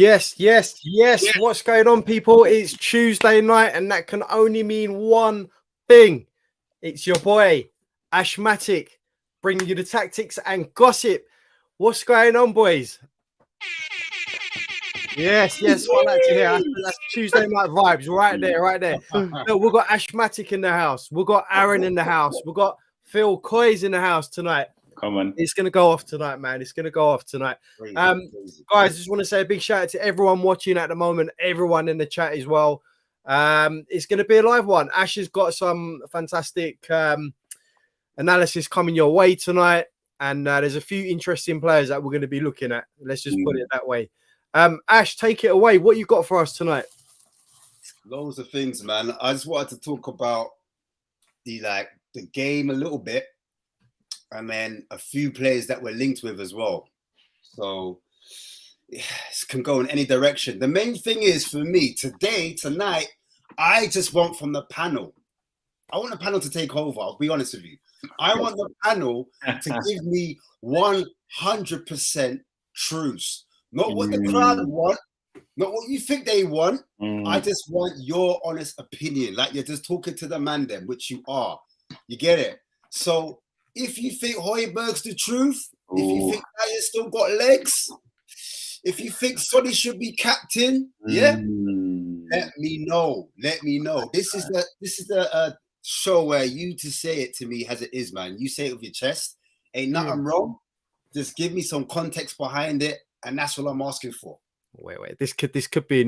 Yes. What's going on, people? It's Tuesday night, and that can only mean one thing. It's your boy, Ashmatic, bringing you the tactics and gossip. What's going on, boys? Yes, what I like to hear. That's Tuesday night vibes right there. No, we've got Ashmatic in the house. We've got Aaron in the house. We've got Phil Coy's in the house tonight. Come on. It's going to go off tonight, man. It's going to go off tonight. Guys, I just want to say a big shout out to everyone watching at the moment, everyone in the chat as well. It's going to be a live one. Ash has got some fantastic analysis coming your way tonight. And there's a few interesting players that we're going to be looking at. Let's just put it that way. Ash, take it away. What you got for us tonight? Loads of things, man. I just wanted to talk about the game a little bit, and then a few players that we're linked with as well. So it can go in any direction. The main thing is for me tonight, I just want from the panel. I want the panel to take over. I'll be honest with you. I want the panel to give me 100% truths. Not what the crowd want, not what you think they want. I just want your honest opinion. Like you're just talking to the man then, which you are. You get it? So if you think Højbjerg's the truth, if you think Dyer still got legs, if you think Sonny should be captain, let me know. Let me know. This is the show where you to say it to me as it is, man. You say it with your chest. Ain't nothing wrong. Just give me some context behind it, and that's what I'm asking for. Wait. This could be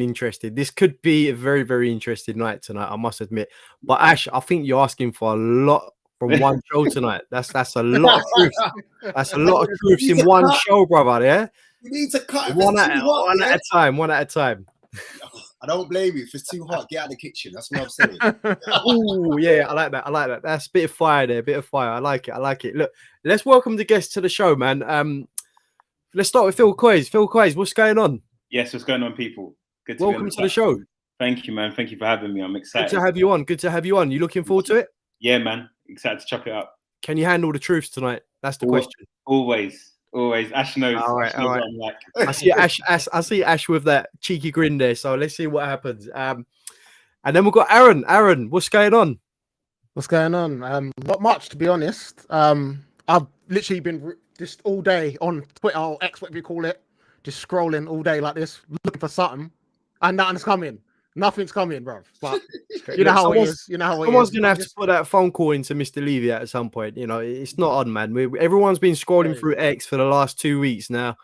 this could be a very, very interesting night tonight, I must admit. But Ash, I think you're asking for a lot from one show tonight. That's a lot of truth. That's a lot of truths in one show, brother. Yeah. You need to cut one at a time. I don't blame you. If it's too hot, get out of the kitchen. That's what I'm saying. Oh, yeah, I like that. I like that. That's a bit of fire there. A bit of fire. I like it. I like it. Look, let's welcome the guests to the show, man. Let's start with Phil Quays. Phil Quays, what's going on? Yes, what's going on, people? Good to welcome to the show. Thank you, man. Thank you for having me. I'm excited. Good to have you on. Good to have you on. You looking forward to it? Yeah, man. Excited to chop it up. Can you handle the truth tonight? That's the question. Always. Ash knows. All right, Ash knows what I'm like. I see Ash with that cheeky grin there. So let's see what happens. And then we've got Aaron. Aaron, what's going on? What's going on? Not much, to be honest. I've literally been just all day on Twitter or X, whatever you call it, just scrolling all day like this, looking for something, and nothing's coming. Nothing's coming, bro. But you know how it is. You know how it is. Someone's gonna have to put that phone call into Mr. Levy at some point. You know, it's not on, man. Everyone's been scrolling through X for the last 2 weeks now.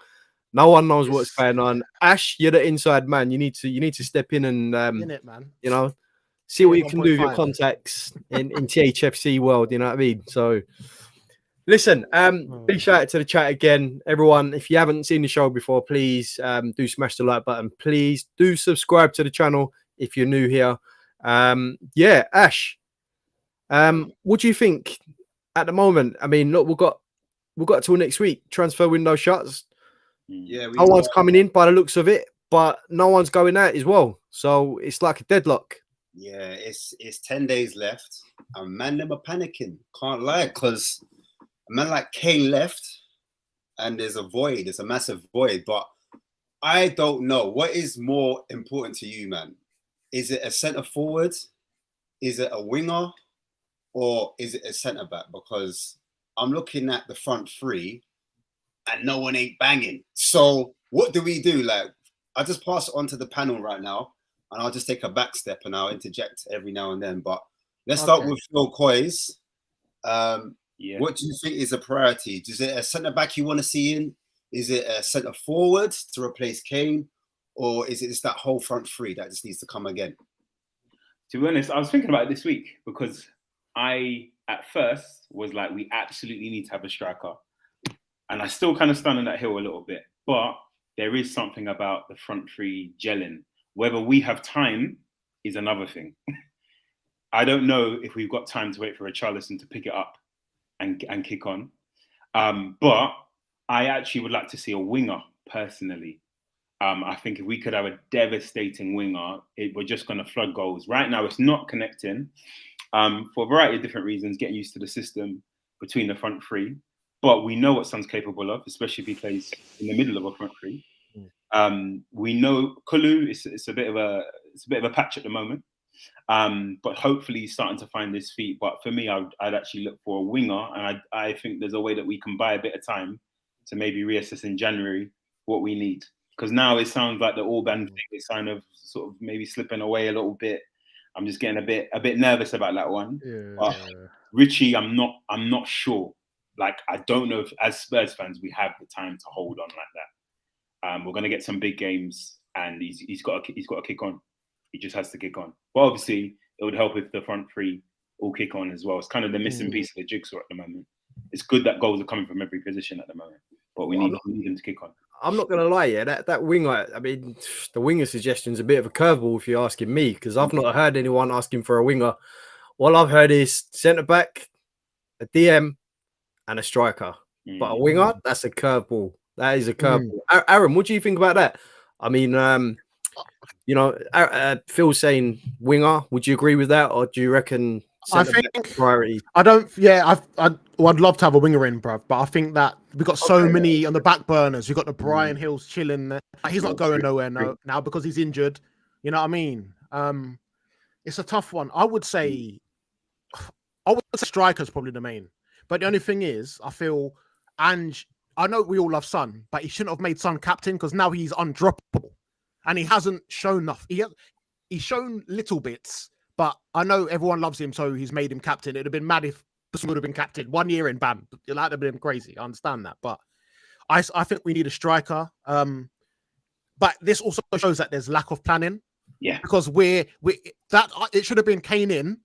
No one knows what's going on. Ash, you're the inside man. You need to step in and in it, man. You know, see what you can do with your contacts in THFC world. You know what I mean? So. Listen, big shout out to the chat again, everyone. If you haven't seen the show before, please do smash the like button. Please do subscribe to the channel if you're new here. Yeah, Ash, what do you think at the moment? I mean, look, we've got till next week. Transfer window shuts. Yeah, no one's coming in by the looks of it, but no one's going out as well. So it's like a deadlock. Yeah, it's 10 days left, and man, them are panicking. Can't lie, because a man like Kane left, and there's a void. It's a massive void. But I don't know. What is more important to you, man? Is it a centre forward? Is it a winger? Or is it a centre back? Because I'm looking at the front three, and no one ain't banging. So what do we do? Like, I just pass it on to the panel right now, and I'll just take a back step, and I'll interject every now and then. But let's start with Phil Coys. Yeah. What do you think is a priority? Is it a centre back you want to see in? Is it a centre forward to replace Kane? Or is it just that whole front three that just needs to come again? To be honest, I was thinking about it this week because I, at first, was like, we absolutely need to have a striker. And I still kind of stand on that hill a little bit. But there is something about the front three gelling. Whether we have time is another thing. I don't know if we've got time to wait for Richarlison to pick it up and kick on. But I actually would like to see a winger, personally. I think if we could have a devastating winger, we're just going to flood goals. Right now, it's not connecting for a variety of different reasons, getting used to the system between the front three. But we know what Son's capable of, especially if he plays in the middle of a front three. We know Kulu, it's a bit of a patch at the moment. But hopefully he's starting to find his feet. But for me, I'd actually look for a winger, and I think there's a way that we can buy a bit of time to maybe reassess in January what we need. Because now it sounds like the Orban thing is kind of sort of maybe slipping away a little bit. I'm just getting a bit nervous about that one. Yeah. But Richie, I'm not sure. Like, I don't know if as Spurs fans we have the time to hold on like that. We're gonna get some big games, and he's got to kick on. He just has to kick on. But obviously, it would help if the front three all kick on as well. It's kind of the missing piece of the jigsaw at the moment. It's good that goals are coming from every position at the moment, but we need them to kick on. I'm not going to lie, that winger, I mean, the winger suggestion is a bit of a curveball if you're asking me, because I've not heard anyone asking for a winger. All I've heard is centre-back, a DM, and a striker. But a winger, that's a curveball. That is a curveball. Aaron, what do you think about that? I mean, Phil's saying winger. Would you agree with that, or do you reckon? I think priority. I don't. Yeah, I'd love to have a winger in, bruv. But I think that we've got so many on the back burners. We've got the Brian Hills chilling there. He's not going nowhere now because he's injured. You know what I mean? It's a tough one. I would say striker's probably the main. But the only thing is, I feel, and I know we all love Son, but he shouldn't have made Son captain because now he's undroppable. And he hasn't shown enough. He's shown little bits, but I know everyone loves him, so he's made him captain. It'd have been mad if Bush would have been captain 1 year in, bam. That'd have been crazy. I understand that, but I think we need a striker. But this also shows that there's lack of planning. Yeah, because it should have been Kane in,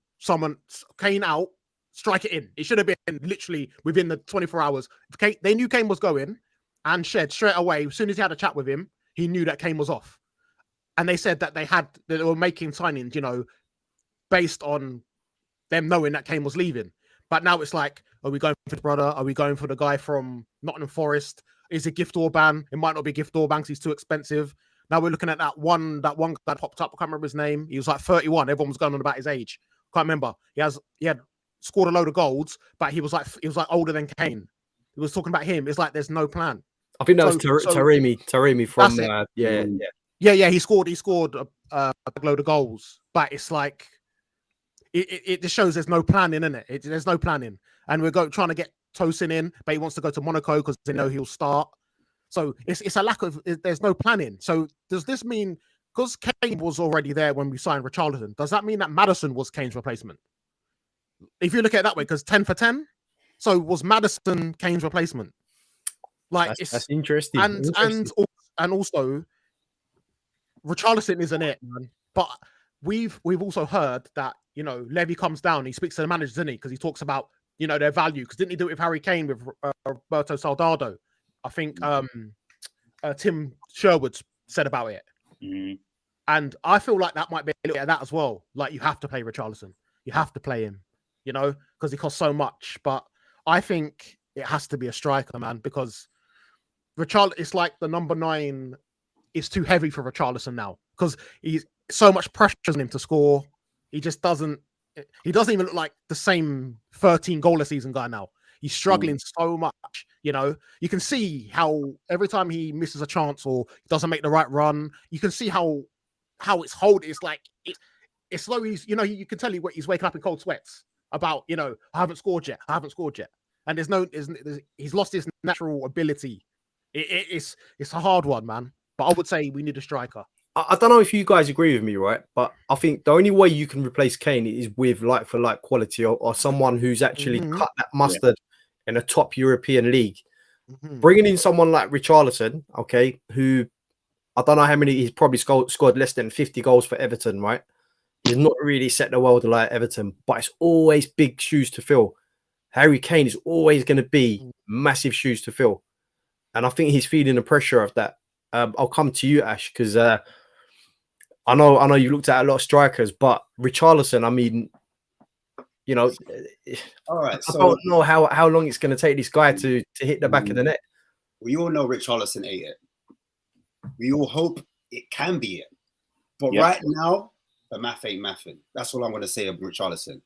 Kane out, strike it in. It should have been literally within the 24 hours. They knew Kane was going, and Shed straight away. As soon as he had a chat with him, he knew that Kane was off. and they said that they were making signings, you know, based on them knowing that Kane was leaving. But now it's like, are we going for the brother? Are we going for the guy from Nottingham Forest? Is it Gift Orban? It might not be Gift Orban because he's too expensive. Now we're looking at that one guy that popped up. I can't remember his name. He was like 31. Everyone was going on about his age. Can't remember. He had scored a load of goals, but he was like older than Kane. He was talking about him. It's like there's no plan. I think that was Taremi from yeah. He scored a load of goals, but it's like it just shows there's no planning in it. There's no planning, and we're trying to get Tosin in, but he wants to go to Monaco because they know he'll start. So it's a lack of. There's no planning. So does this mean because Kane was already there when we signed Richarlison? Does that mean that Maddison was Kane's replacement? If you look at it that way, because 10 for 10, so was Maddison Kane's replacement? Like that's interesting. And also Richarlison isn't it, man. But we've also heard that, you know, Levy comes down, he speaks to the managers, doesn't he? Because he talks about, you know, their value. Because didn't he do it with Harry Kane with Roberto Soldado? I think Tim Sherwood said about it. Mm-hmm. And I feel like that might be a little bit of that as well. Like you have to play Richarlison. You have to play him, you know, because he costs so much. But I think it has to be a striker, man, because it's like the number 9 is too heavy for Richarlison now because he's so much pressure on him to score. He doesn't even look like the same 13 goal a season guy now. He's struggling so much, you know. You can see how every time he misses a chance or doesn't make the right run, you can see how it's holding. It's like it's slow. He's, you know, you can tell he's waking up in cold sweats about, you know, I haven't scored yet. And he's lost his natural ability. It's a hard one, man. But I would say we need a striker. I don't know if you guys agree with me, right? But I think the only way you can replace Kane is with like for like quality or someone who's actually cut that mustard in a top European league. Bringing in someone like Richarlison, okay, who I don't know how many, he's probably scored less than 50 goals for Everton, right? He's not really set the world alight at Everton, but it's always big shoes to fill. Harry Kane is always going to be massive shoes to fill. And I think he's feeling the pressure of that. I'll come to you, Ash, because I know you looked at a lot of strikers, but Richarlison, I mean, you know, all right. I don't know how long it's going to take this guy to hit the back of the net. We all know Richarlison ain't it. We all hope it can be it. But right now, the math ain't mathing. That's all I'm going to say of Richarlison.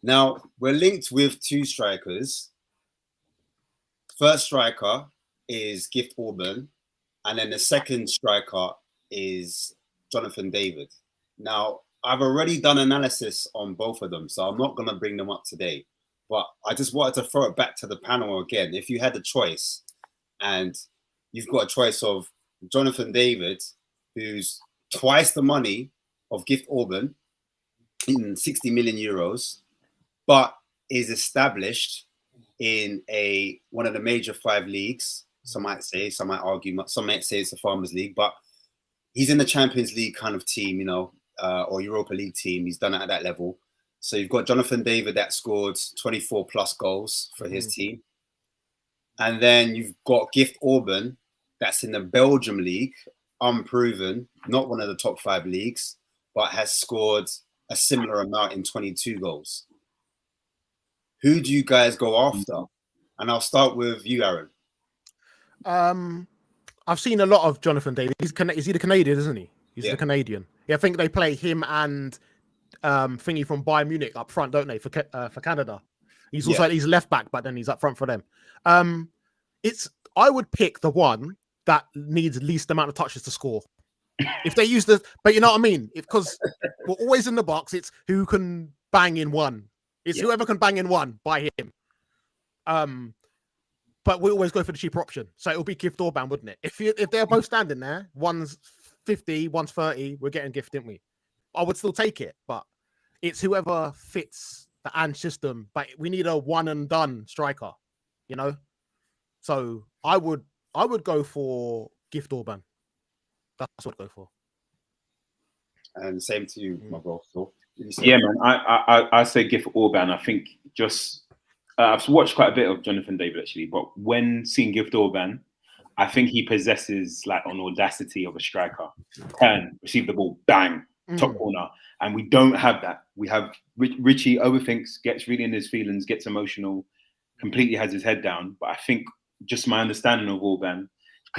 Now, we're linked with 2 strikers. First striker is Gift Orban, and then the second striker is Jonathan David. Now, I've already done analysis on both of them, so I'm not going to bring them up today. But I just wanted to throw it back to the panel again. If you had a choice, and you've got a choice of Jonathan David, who's twice the money of Gift Orban, in 60 million euros, but is established in one of the major 5 leagues. Some might say, some might argue, some might say it's the Farmers League, but he's in the Champions League kind of team, you know, or Europa League team. He's done it at that level. So you've got Jonathan David that scored 24 plus goals for his team. And then you've got Gift Orban that's in the Belgium League, unproven, not one of the top 5 leagues, but has scored a similar amount in 22 goals. Who do you guys go after? And I'll start with you, Aaron. I've seen a lot of Jonathan David. Is he the Canadian, isn't he? He's the Canadian. Yeah, I think they play him and thingy from Bayern Munich up front, don't they? For Canada. He's also he's left back, but then he's up front for them. I would pick the one that needs least amount of touches to score. If they use but you know what I mean? Because we're always in the box. It's who can bang in one. It's whoever can bang in one by him. But we always go for the cheaper option. So it'll be Gift Orban, wouldn't it? If they're both standing there, one's 50, one's 30, we're getting Gift, didn't we? I would still take it, but it's whoever fits the Ange system. But we need a one and done striker, you know? So I would go for Gift Orban. That's what I'd go for. And same to you, my bro. So, yeah, man. I say Gift Orban. I think just I've watched quite a bit of Jonathan David actually, but when seeing Gift Orban, I think he possesses like an audacity of a striker. Turn, receive the ball, bang, top corner. And we don't have that. We have Richie overthinks, gets really in his feelings, gets emotional, completely has his head down. But I think just my understanding of Orban,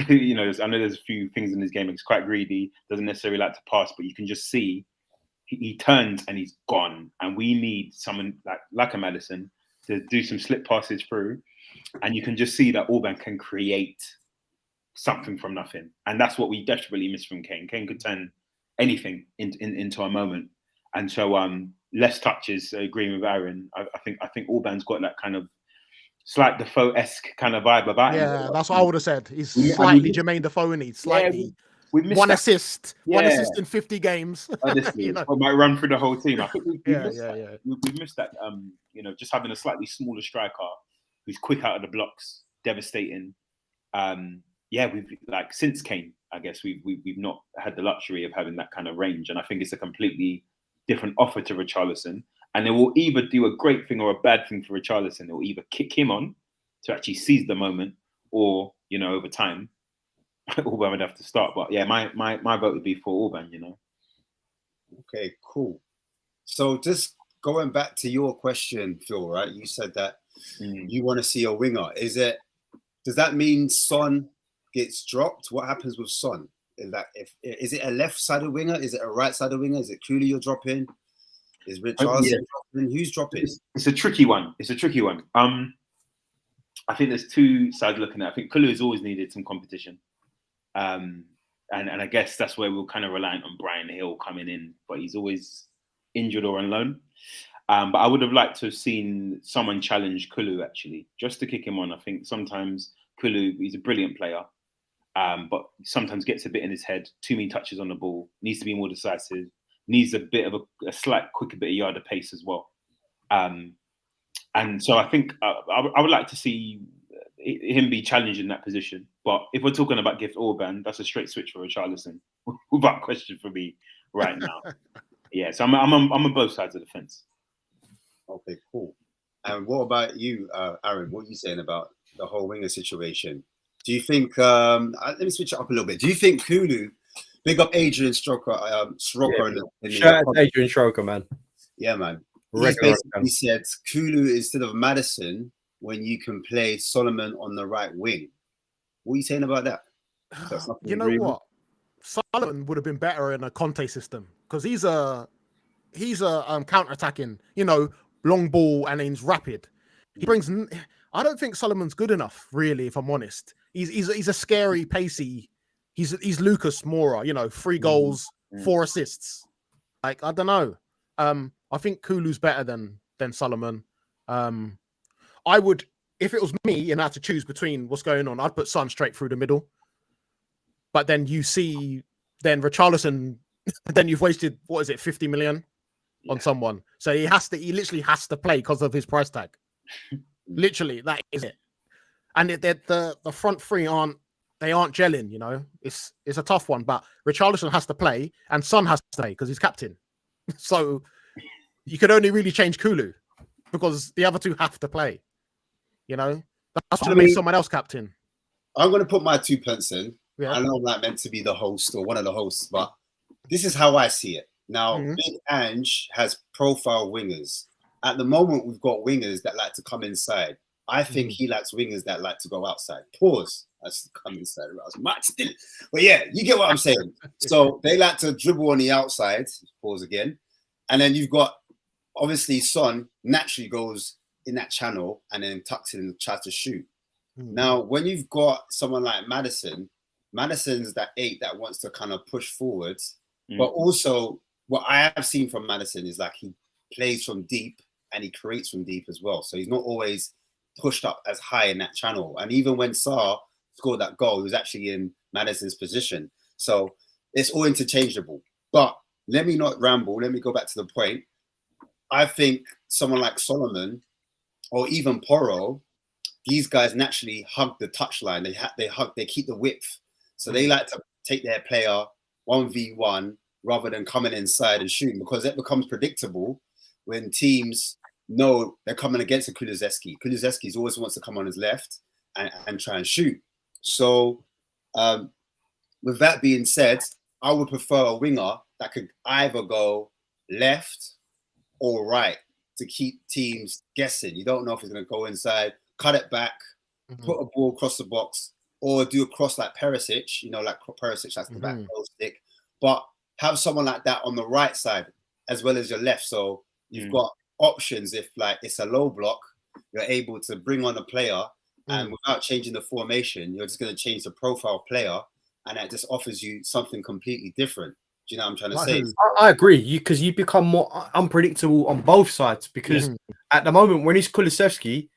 you know, I know there's a few things in this game. He's quite greedy, doesn't necessarily like to pass, but you can just see he turns and he's gone. And we need someone like a Maddison to do some slip passes through. And you can just see that Orban can create something from nothing. And that's what we desperately miss from Kane. Kane could turn anything into a moment. And so less touches, agreeing with Aaron. I think Orban's got that kind of slight Defoe-esque kind of vibe about him. Yeah, that's what I would have said. He's slightly Jermaine Defoe, and he's slightly one assist in 50 games. Honestly, you know? I might run through the whole team. I think we've missed that. We've missed that. You know, just having a slightly smaller striker who's quick out of the blocks, devastating. We've like since Kane, I guess we've not had the luxury of having that kind of range, and I think it's a completely different offer to Richarlison. And they will either do a great thing or a bad thing for Richarlison. They will either kick him on to actually seize the moment, or you know, over time, Orban would have to start. But yeah, my vote would be for Orban. You know. Okay, cool. So just going back to your question, Phil, right? You said that you want to see a winger. Does that mean Son gets dropped? What happens with Son? Is it a left-sided winger? Is it a right-sided winger? Is it Kulu you're dropping? Is Richarlison dropping? Who's dropping? It's a tricky one. I think there's two sides looking at it. I think Kulu has always needed some competition. And I guess that's where we're kind of reliant on Brian Hill coming in, but he's always injured or on loan. But I would have liked to have seen someone challenge Kulu, actually, just to kick him on. I think sometimes Kulu, he's a brilliant player, but sometimes gets a bit in his head, too many touches on the ball, needs to be more decisive, needs a bit of a slight quicker bit of yard of pace as well. And so I think I would like to see him be challenged in that position. But if we're talking about Gift Orban, that's a straight switch for Richarlison, without question for me right now. Yeah, so I'm on both sides of the fence. Okay, cool. And what about you, Aaron? What are you saying about the whole winger situation? Do you think? Let me switch it up a little bit. Do you think Kulu? Big up Adrian Stroker. Shout out Adrian Stroker, man. Yeah, man. He said Kulu instead of Maddison when you can play Solomon on the right wing. What are you saying about that? You know what? Solomon would have been better in a Conte system because he's a counter-attacking, you know, long ball, and he's rapid. He brings. I don't think Solomon's good enough, really, if I'm honest. He's a scary, pacey. He's Lucas Moura, you know, 3 goals, 4 assists. Like, I don't know. I think Kulu's better than Solomon. I would, if it was me and I had to choose between what's going on, I'd put Son straight through the middle. But then you see, then Richarlison, then you've wasted, 50 million on someone. So he literally has to play because of his price tag. Literally, that is it. And the front three aren't gelling, you know. It's a tough one, but Richarlison has to play and Son has to play because he's captain. So you could only really change Kulu because the other two have to play. You know, that's what made someone else captain. I'm going to put my 2 pence in. Yeah. I know I'm not meant to be the host or one of the hosts, but this is how I see it. Now, Big Ange has profile wingers. At the moment, we've got wingers that like to come inside. I think he likes wingers that like to go outside. Pause. That's come inside. I was much still. But yeah, you get what I'm saying. So they like to dribble on the outside. Pause again. And then you've got, obviously, Son naturally goes in that channel and then tucks in and tries to shoot. Now, when you've got someone like Maddison's that 8 that wants to kind of push forwards. But also, what I have seen from Maddison is like he plays from deep and he creates from deep as well. So he's not always pushed up as high in that channel. And even when Sarr scored that goal, he was actually in Maddison's position. So it's all interchangeable. But let me not ramble. Let me go back to the point. I think someone like Solomon or even Porro, these guys naturally hug the touchline. They keep the width. So they like to take their player 1v1 rather than coming inside and shooting, because it becomes predictable when teams know they're coming against a Kulusevski. Kulusevski always wants to come on his left and try and shoot. So With that being said, I would prefer a winger that could either go left or right to keep teams guessing. You don't know if he's going to go inside, cut it back, put a ball across the box, or do a cross like Perisic, like Perisic, that's the back goal stick. But have someone like that on the right side as well as your left. So you've got options. If like it's a low block, you're able to bring on a player and without changing the formation, you're just going to change the profile player, and that just offers you something completely different. Do you know what I'm trying to say? I agree, because you become more unpredictable on both sides. Because at the moment, when it's Kulusevski,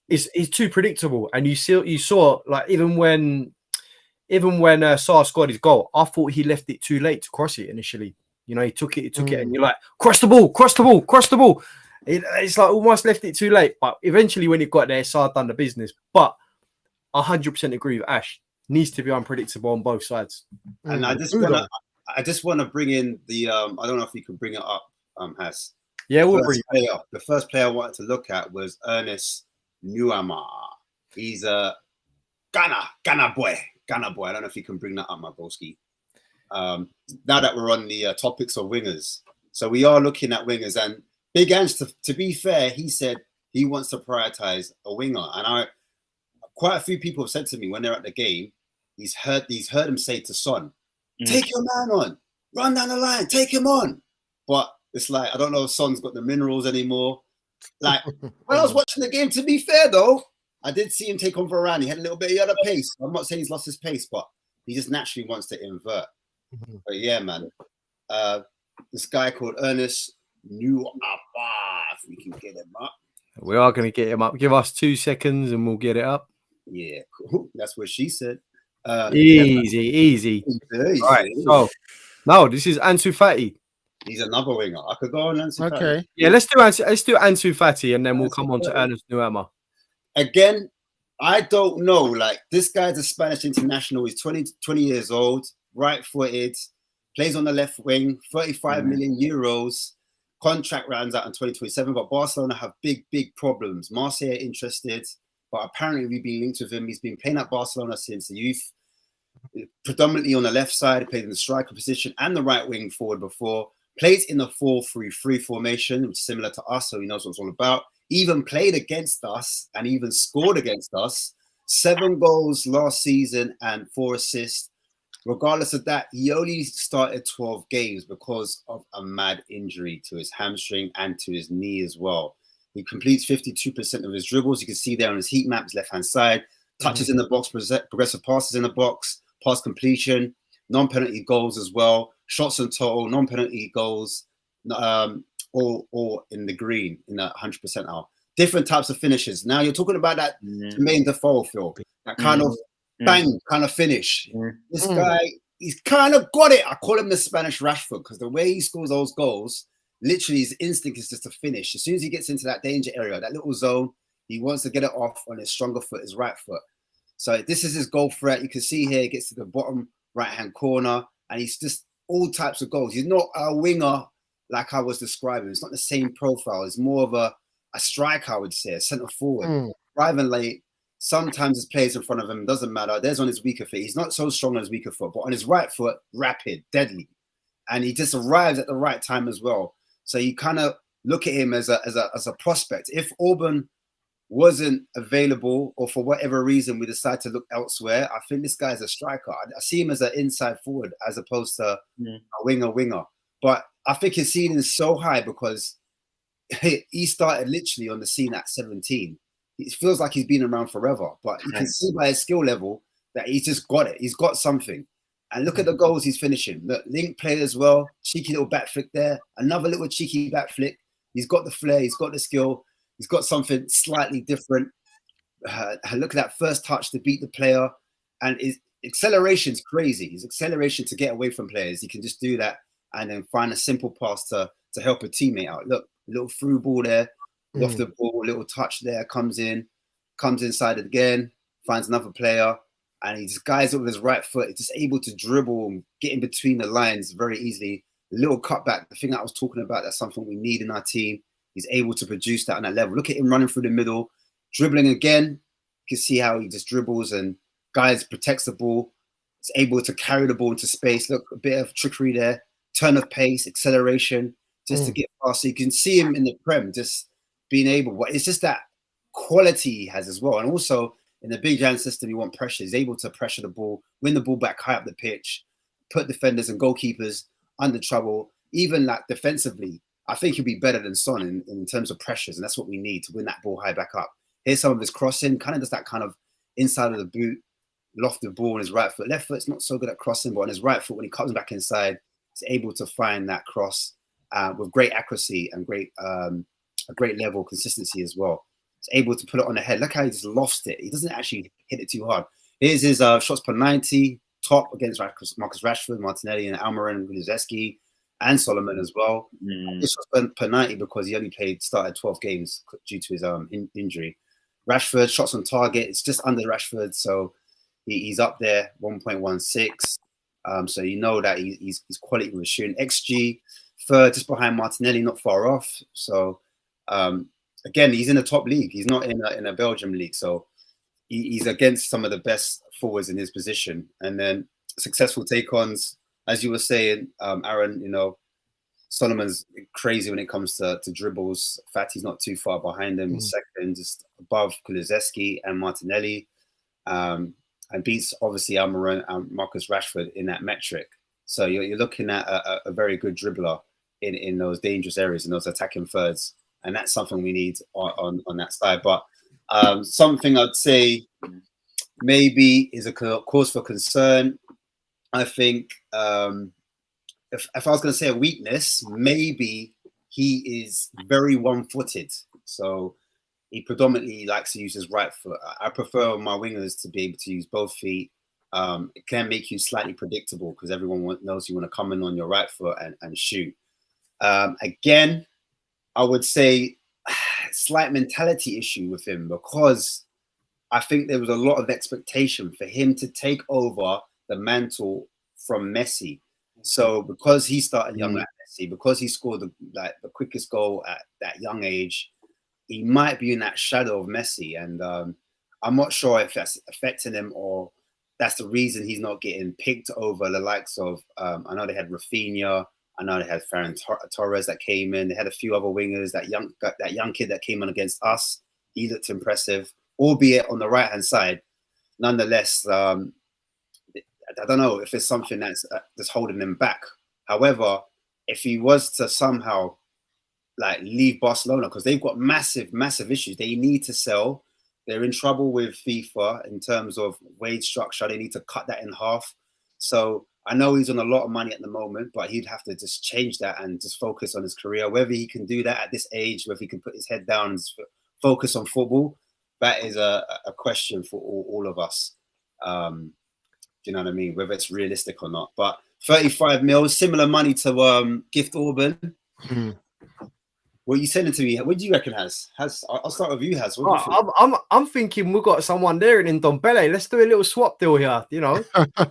it's too predictable, and you saw like even when Sarr scored his goal, I thought he left it too late to cross it initially. He took it, and you're like, cross the ball. It's like almost left it too late, but eventually when it got there, Sarr done the business. But 100% agree with Ash. Needs to be unpredictable on both sides. And I just want to bring in the I don't know if you can bring it up, Has. Yeah, the first player I wanted to look at was Ernest Nuama. He's a Ghana boy. I don't know if you can bring that up, my broski. Now that we're on the topics of wingers, so we are looking at wingers, and Big Ange, to be fair, he said he wants to prioritize a winger, and quite a few people have said to me when they're at the game, he's heard him say to Son, take your man on, run down the line, take him on. But it's like, I don't know if Son's got the minerals anymore. Like, when I was watching the game, to be fair though, I did see him take on Varane. He had a little bit of other pace. I'm not saying he's lost his pace, but he just naturally wants to invert. But yeah, man, this guy called Ernest Nuama, if we can get him up. We are going to get him up. Give us 2 seconds and we'll get it up. Yeah, cool. That's what she said. Easy. All right. So, no, this is Ansu Fati. He's another winger. I could go on Ansu Fati. Okay. Yeah, let's do Ansu Fati, and then we'll come on to Ernest Nuama. Again, I don't know. Like, this guy's a Spanish international. He's 20 years old, right-footed, plays on the left wing, 35 million euros. Contract runs out in 2027, but Barcelona have big problems. Marseille are interested, but apparently we've been linked with him. He's been playing at Barcelona since the youth, predominantly on the left side. He played in the striker position and the right wing forward before. Plays in the 4-3-3 formation, which is similar to us, so he knows what it's all about. Even played against us and even scored against us. 7 goals last season and 4 assists. Regardless of that, he only started 12 games because of a mad injury to his hamstring and to his knee as well. He completes 52% of his dribbles. You can see there on his heat map, his left-hand side. Touches in the box, progressive passes in the box, pass completion, non-penalty goals as well. Shots on total, non-penalty goals, all in the green, in the 100% out. Different types of finishes. Now you're talking about that Jermaine Defoe feel, that kind of bang kind of finish. This guy, he's kind of got it. I call him the Spanish Rashford because the way he scores those goals, literally his instinct is just to finish. As soon as he gets into that danger area, that little zone, he wants to get it off on his stronger foot, his right foot. So this is his goal threat. You can see here, he gets to the bottom right-hand corner, and he's just all types of goals. He's not a winger like I was describing. It's not the same profile. It's more of a striker, I would say, a centre forward. Driving late. Sometimes his players in front of him, doesn't matter. There's on his weaker foot. He's not so strong on his weaker foot, but on his right foot, rapid, deadly. And he just arrives at the right time as well. So you kind of look at him as a prospect. If Auburn wasn't available, or for whatever reason we decide to look elsewhere, I think this guy is a striker. I see him as an inside forward as opposed to a winger. But I think his ceiling is so high because he started literally on the scene at 17. It feels like he's been around forever, but you can see by his skill level that he's just got it. He's got something. And look at the goals he's finishing. Look, link play as well. Cheeky little back flick there. Another little cheeky back flick. He's got the flair. He's got the skill. He's got something slightly different. Look at that first touch to beat the player. And his acceleration's crazy. His acceleration to get away from players. He can just do that and then find a simple pass to help a teammate out. Look, a little through ball there. Off the ball, little touch there, comes inside again, finds another player, and he just guides it with his right foot. He's just able to dribble and get in between the lines very easily. A little cutback, the thing that I was talking about, that's something we need in our team. He's able to produce that on that level. Look at him running through the middle, dribbling again. You can see how he just dribbles and guys protects the ball. He's able to carry the ball into space. Look, a bit of trickery there, turn of pace, acceleration, just to get past. So you can see him in the Prem, just being able. But it's just that quality he has as well. And also in the big giant system, you want pressure. He's able to pressure the ball, win the ball back high up the pitch, put defenders and goalkeepers under trouble. Even like defensively, I think he'll be better than Son in terms of pressures, and that's what we need to win that ball high back up. Here's some of his crossing, kind of just that kind of inside of the boot, loft the ball on his right foot. Left foot's not so good at crossing, but on his right foot, when he comes back inside, he's able to find that cross with great accuracy and a great level of consistency as well. He's able to put it on the head. Look how he just lofts it. He doesn't actually hit it too hard. Here's his shots per 90, top against Marcus Rashford, Martinelli, and Almiron, Kulusevski, and Solomon as well. This was per 90 because he only started 12 games due to his injury. Rashford, shots on target, it's just under Rashford, so he's up there, 1.16. So you know that he's quality with shooting. XG, third, just behind Martinelli, not far off. So again, he's in the top league. He's not in a Belgium league, so he's against some of the best forwards in his position. And then successful take-ons, as you were saying, Aaron, you know, Solomon's crazy when it comes to dribbles. Fatty's not too far behind him. He's second, just above Kulusevski and Martinelli, and beats obviously Almiron and Marcus Rashford in that metric. So you're looking at a very good dribbler in those dangerous areas, in those attacking thirds, and that's something we need on that side. But something I'd say maybe is a cause for concern. I think if I was going to say a weakness, maybe he is very one-footed. So he predominantly likes to use his right foot. I prefer my wingers to be able to use both feet. It can make you slightly predictable because everyone knows you want to come in on your right foot and shoot. Again, I would say slight mentality issue with him because I think there was a lot of expectation for him to take over the mantle from Messi. So because he started young like Messi, because he scored the quickest goal at that young age, he might be in that shadow of Messi. And I'm not sure if that's affecting him or that's the reason he's not getting picked over the likes of, I know they had Rafinha, I know they had Ferran Torres that came in, they had a few other wingers, that young kid that came on against us, he looked impressive, albeit on the right-hand side. Nonetheless, I don't know if it's something that's holding him back. However, if he was to somehow like leave Barcelona, because they've got massive issues, they need to sell. They're in trouble with FIFA in terms of wage structure. They need to cut that in half. So I know he's on a lot of money at the moment, but he'd have to just change that and just focus on his career. Whether he can do that at this age, whether he can put his head down and focus on football, that is a question for all of us. Do you know what I mean? Whether it's realistic or not. But 35 mils, similar money to Gift Orban. What are you sending to me? What do you reckon, Has? I'll start with you, Has. I'm thinking we've got someone there in Ndombele. Let's do a little swap deal here. You know,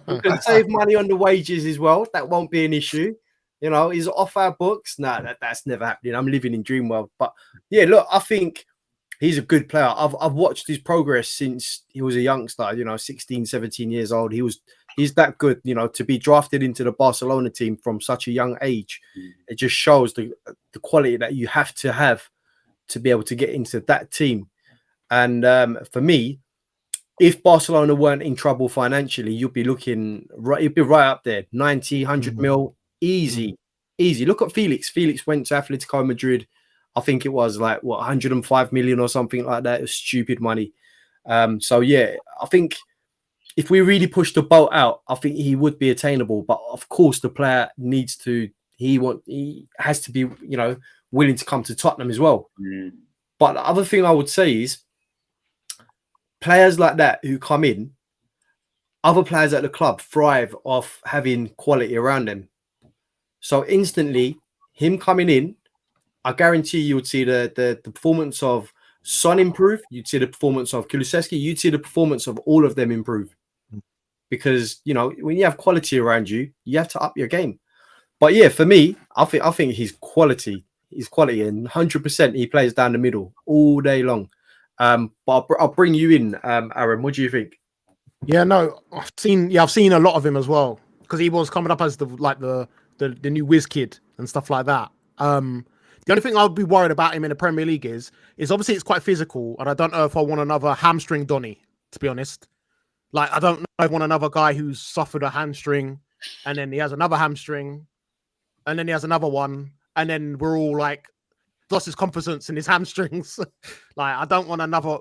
we can save money on the wages as well. That won't be an issue. You know, he's off our books. Nah, that's never happening. I'm living in dream world. But yeah, look, I think he's a good player. I've watched his progress since he was a youngster, you know, 16, 17 years old. He's that good, you know, to be drafted into the Barcelona team from such a young age. It just shows the quality that you have to be able to get into that team. And for me, if Barcelona weren't in trouble financially, you'd be looking you'd be right up there, 90, 100 mil, easy. Look at Felix. Felix went to Atletico Madrid. I think it was like 105 million or something like that. It was stupid money. So yeah, I think if we really push the boat out, I think he would be attainable. But of course, the player needs to. He has to be, you know, willing to come to Tottenham as well. But the other thing I would say is, players like that who come in, other players at the club thrive off having quality around them. So instantly, him coming in, I guarantee you would see the performance of Son improve. You'd see the performance of Kulusevski. You'd see the performance of all of them improve. Because, you know, when you have quality around you, you have to up your game. But yeah, for me, I think he's quality. He's quality, and 100% he plays down the middle all day long. But I'll bring you in, Aaron. What do you think? Yeah, no, I've seen a lot of him as well because he was coming up as the new whiz kid and stuff like that. The only thing I would be worried about him in the Premier League is obviously it's quite physical, and I don't know if I want another hamstring Donny, to be honest. Like, I don't know if I want another guy who's suffered a hamstring, and then he has another hamstring, and then he has another one, and then we're all like lost his confidence in his hamstrings. Like, I don't want another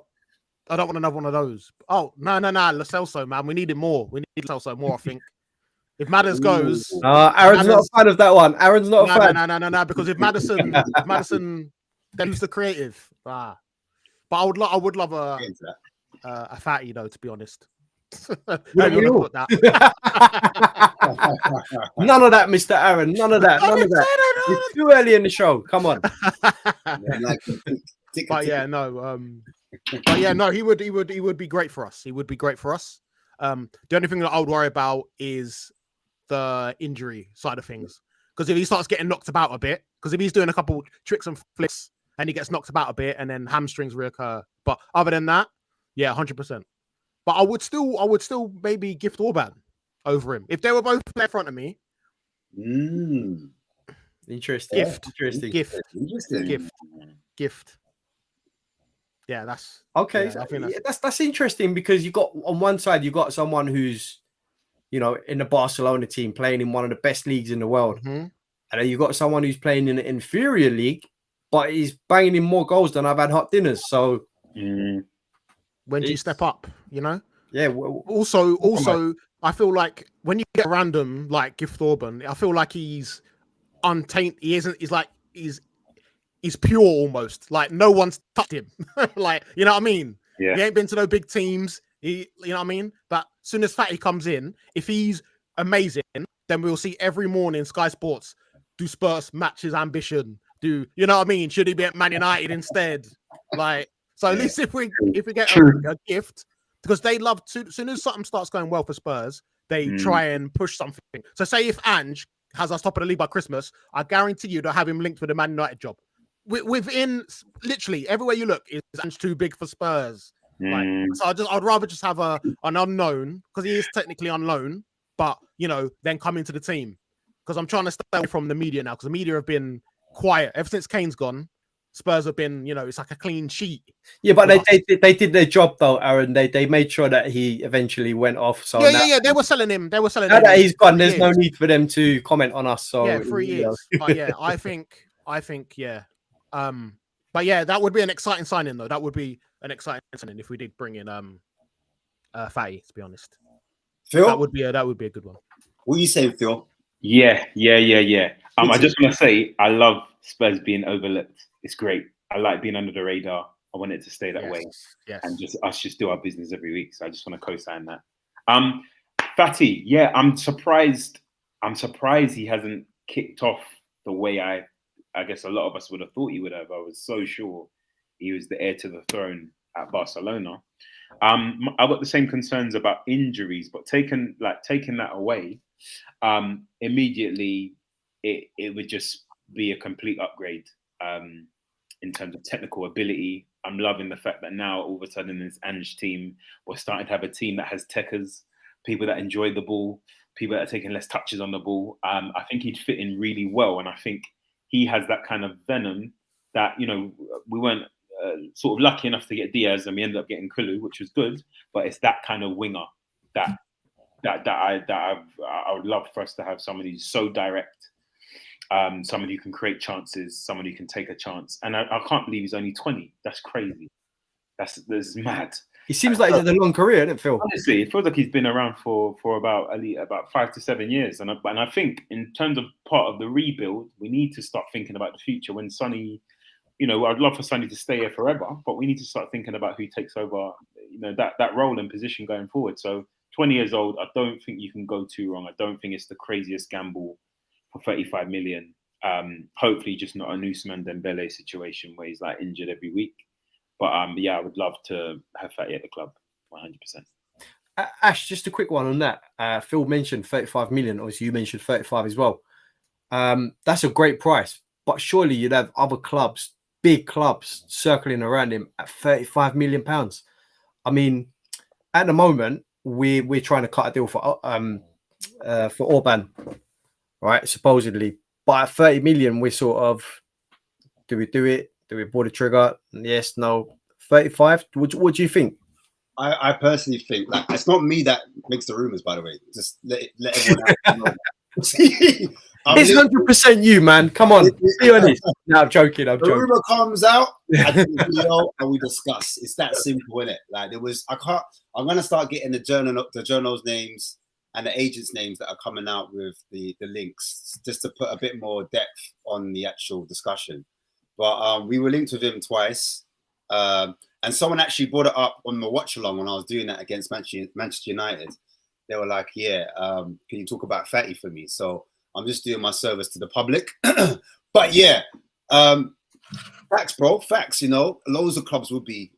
one of those. Oh, no, Lo Celso, man. We need him more. We need Lo Celso more, I think. If Madders goes... Aaron's not a fan of that one. Aaron's not a fan. No, because if Madison, then who's the creative? But I would love a fatty, though, to be honest. None of that, Mr. Aaron. None of that. It's too early in the show. Come on. But yeah, no, he would be great for us. He would be great for us. The only thing that I would worry about is the injury side of things. Because if he starts getting knocked about a bit, because if he's doing a couple tricks and flicks and he gets knocked about a bit and then hamstrings reoccur. But other than that, yeah, 100%. But I would still maybe gift Orban over him. If they were both in front of me. Interesting. Gift. Yeah, that's okay. Yeah, that's interesting because you got on one side you got someone who's, you know, in the Barcelona team playing in one of the best leagues in the world, and then you got someone who's playing in an inferior league, but he's banging in more goals than I've had hot dinners. So when do you step up? You know? Yeah. Also, I feel like when you get random like Gift Orban, I feel like he's untainted. He isn't. He's pure almost. Like no one's touched him. Like, you know what I mean? Yeah. He ain't been to no big teams. You know what I mean? But as soon as Fatty comes in, if he's amazing, then we'll see every morning Sky Sports do Spurs match his ambition. You know what I mean? Should he be at Man United instead? Like, so at least if we get a gift, because they love to, as soon as something starts going well for Spurs, they try and push something. So say if Ange has us top of the league by Christmas, I guarantee you they'll have him linked with a Man United job. Within literally everywhere you look, is Ange too big for Spurs? Like, so I'd rather just have an unknown, because he is technically on loan, but you know, then come into the team. Because I'm trying to stay away from the media now, because the media have been quiet ever since Kane's gone. Spurs have been, you know, it's like a clean sheet. Yeah, but they did their job though, Aaron. They made sure that he eventually went off. So yeah. They were selling him. Now that he's gone, there's no need for them to comment on us. So yeah, 3 years. But yeah, I think yeah. But yeah, that would be an exciting signing though. That would be an exciting signing if we did bring in Fatty, to be honest. Phil? That would be a good one. What are you saying, Phil? Yeah. I just want to say I love Spurs being overlooked. It's great. I like being under the radar. I want it to stay that way. Yes. And just do our business every week. So I just want to co-sign that. Fatty, yeah, I'm surprised he hasn't kicked off the way I guess a lot of us would have thought he would have. I was so sure he was the heir to the throne at Barcelona. I've got the same concerns about injuries, but taking that away, immediately it would just be a complete upgrade in terms of technical ability. I'm loving the fact that now all of a sudden in this Ange team, we're starting to have a team that has techers, people that enjoy the ball, people that are taking less touches on the ball. I think he'd fit in really well, and I think he has that kind of venom that, you know, we weren't sort of lucky enough to get Diaz, and we ended up getting Kulu, which was good. But it's that kind of winger that I would love for us to have. Somebody who's so direct, somebody who can create chances, somebody who can take a chance. And I can't believe he's only 20. That's crazy. That's mad. He seems like he's had a long career, doesn't it, Phil? Honestly, it feels like he's been around for about 5 to 7 years. And I think in terms of part of the rebuild, we need to start thinking about the future. When Sonny, you know, I'd love for Sonny to stay here forever, but we need to start thinking about who takes over, you know, that role and position going forward. So 20 years old, I don't think you can go too wrong. I don't think it's the craziest gamble for 35 million. Hopefully just not a Usman Dembele situation where he's like injured every week. But yeah, I would love to have Fatty at the club, 100%. Ash, just a quick one on that. Phil mentioned 35 million. Obviously, you mentioned 35 as well. That's a great price. But surely you'd have other clubs, big clubs, circling around him at 35 million pounds. I mean, at the moment, we're trying to cut a deal for Orban, right? Supposedly, but at 30 million, we're sort of, do we do it? Do we pull the trigger? Yes, no. 35. What do you think? I personally think, like, it's not me that makes the rumors, by the way. Just let everyone else know. It's 100% you, man. Come on, be honest. No, I'm joking. The rumor comes out, I do the video and we discuss. It's that simple, innit? Like, I'm gonna start getting the journals names and the agents' names that are coming out with the links, just to put a bit more depth on the actual discussion. But we were linked with him twice. And someone actually brought it up on the watch along when I was doing that against Manchester United. They were like, yeah, can you talk about Fatty for me? So I'm just doing my service to the public. But yeah, facts, bro, facts. Loads of clubs would be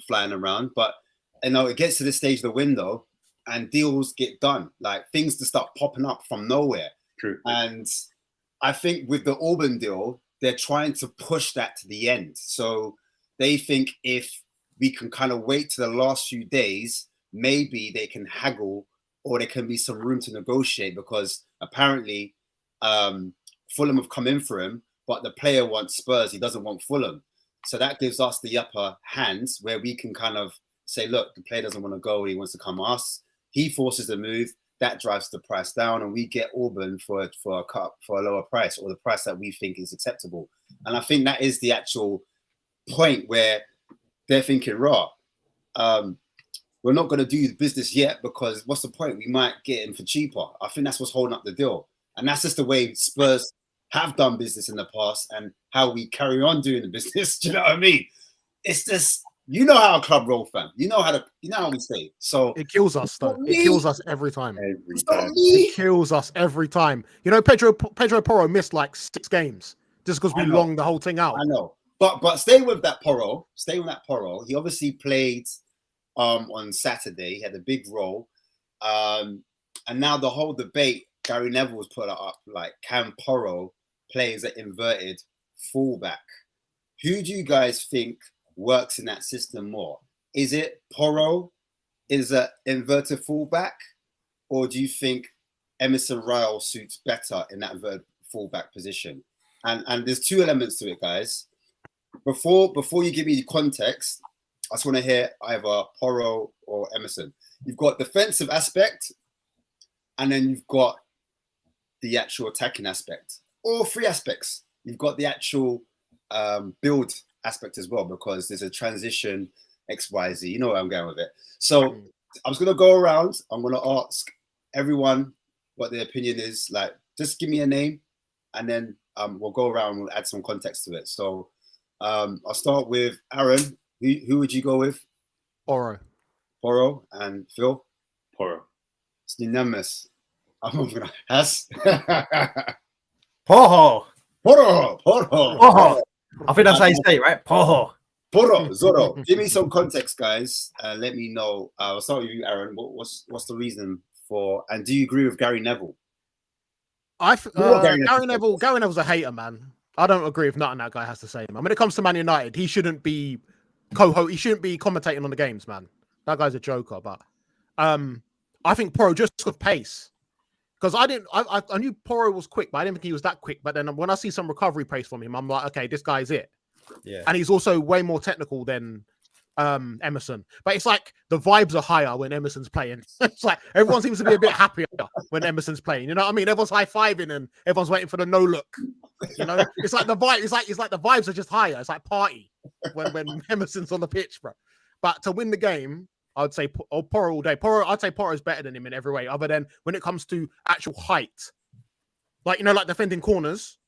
flying around, but it gets to this stage of the window and deals get done. Like, things to start popping up from nowhere. True. And I think with the Orban deal, they're trying to push that to the end. So they think if we can kind of wait to the last few days, maybe they can haggle, or there can be some room to negotiate, because apparently Fulham have come in for him, but the player wants Spurs. He doesn't want Fulham. So that gives us the upper hands where we can kind of say, look, the player doesn't want to go. He wants to come us. He forces the move. That drives the price down, and we get Orban for a lower price, or the price that we think is acceptable. And I think that is the actual point where they're thinking, we're not going to do business yet, because what's the point? We might get him for cheaper. I think that's what's holding up the deal. And that's just the way Spurs have done business in the past, and how we carry on doing the business. Do you know what I mean? It's just, how a club roll, fam. You know how we say. So it kills us, though. It kills us every time. It kills us every time. Pedro Porro missed like 6 games just because we longed the whole thing out. I know. But stay with that Porro. He obviously played on Saturday. He had a big role. And now the whole debate, Gary Neville's put it up, like, can Porro play as an inverted fullback? Who do you guys think works in that system more? Is it Porro is an inverted fullback, or do you think Emerson Royal suits better in that inverted fullback position? And there's 2 elements to it, guys. Before you give me the context, I just want to hear either Porro or Emerson. You've got defensive aspect, and then you've got the actual attacking aspect. All 3 aspects. You've got the actual build aspect as well, because there's a transition, XYZ. You know where I'm going with it. So I'm just going to go around. I'm going to ask everyone what their opinion is. Like, just give me a name, and then we'll go around and we'll add some context to it. So I'll start with Aaron. Who would you go with? Porro. And Phil? Porro. It's unanimous. I'm going to Has. Porro. Porro. I think that's how you say it, right? Porro. Zorro. Give me some context, guys. Let me know. I'll start with you, Aaron. What's the reason for? And do you agree with Gary Neville? Gary Neville's a hater, man. I don't agree with nothing that guy has to say, man. When it comes to Man United, he shouldn't be he shouldn't be commentating on the games, man. That guy's a joker. But I think Porro, just with pace, because I knew Porro was quick, but I didn't think he was that quick. But then when I see some recovery pace from him, I'm like, okay, this guy's it. Yeah. And he's also way more technical than Emerson. But it's like the vibes are higher when Emerson's playing. It's like everyone seems to be a bit happier when Emerson's playing. You know what I mean? Everyone's high-fiving and everyone's waiting for the no look. It's like the vibe. It's like the vibes are just higher. It's like party when Emerson's on the pitch, bro. But to win the game, I'd say Porro all day. I'd say Porro's better than him in every way, other than when it comes to actual height. Like defending corners,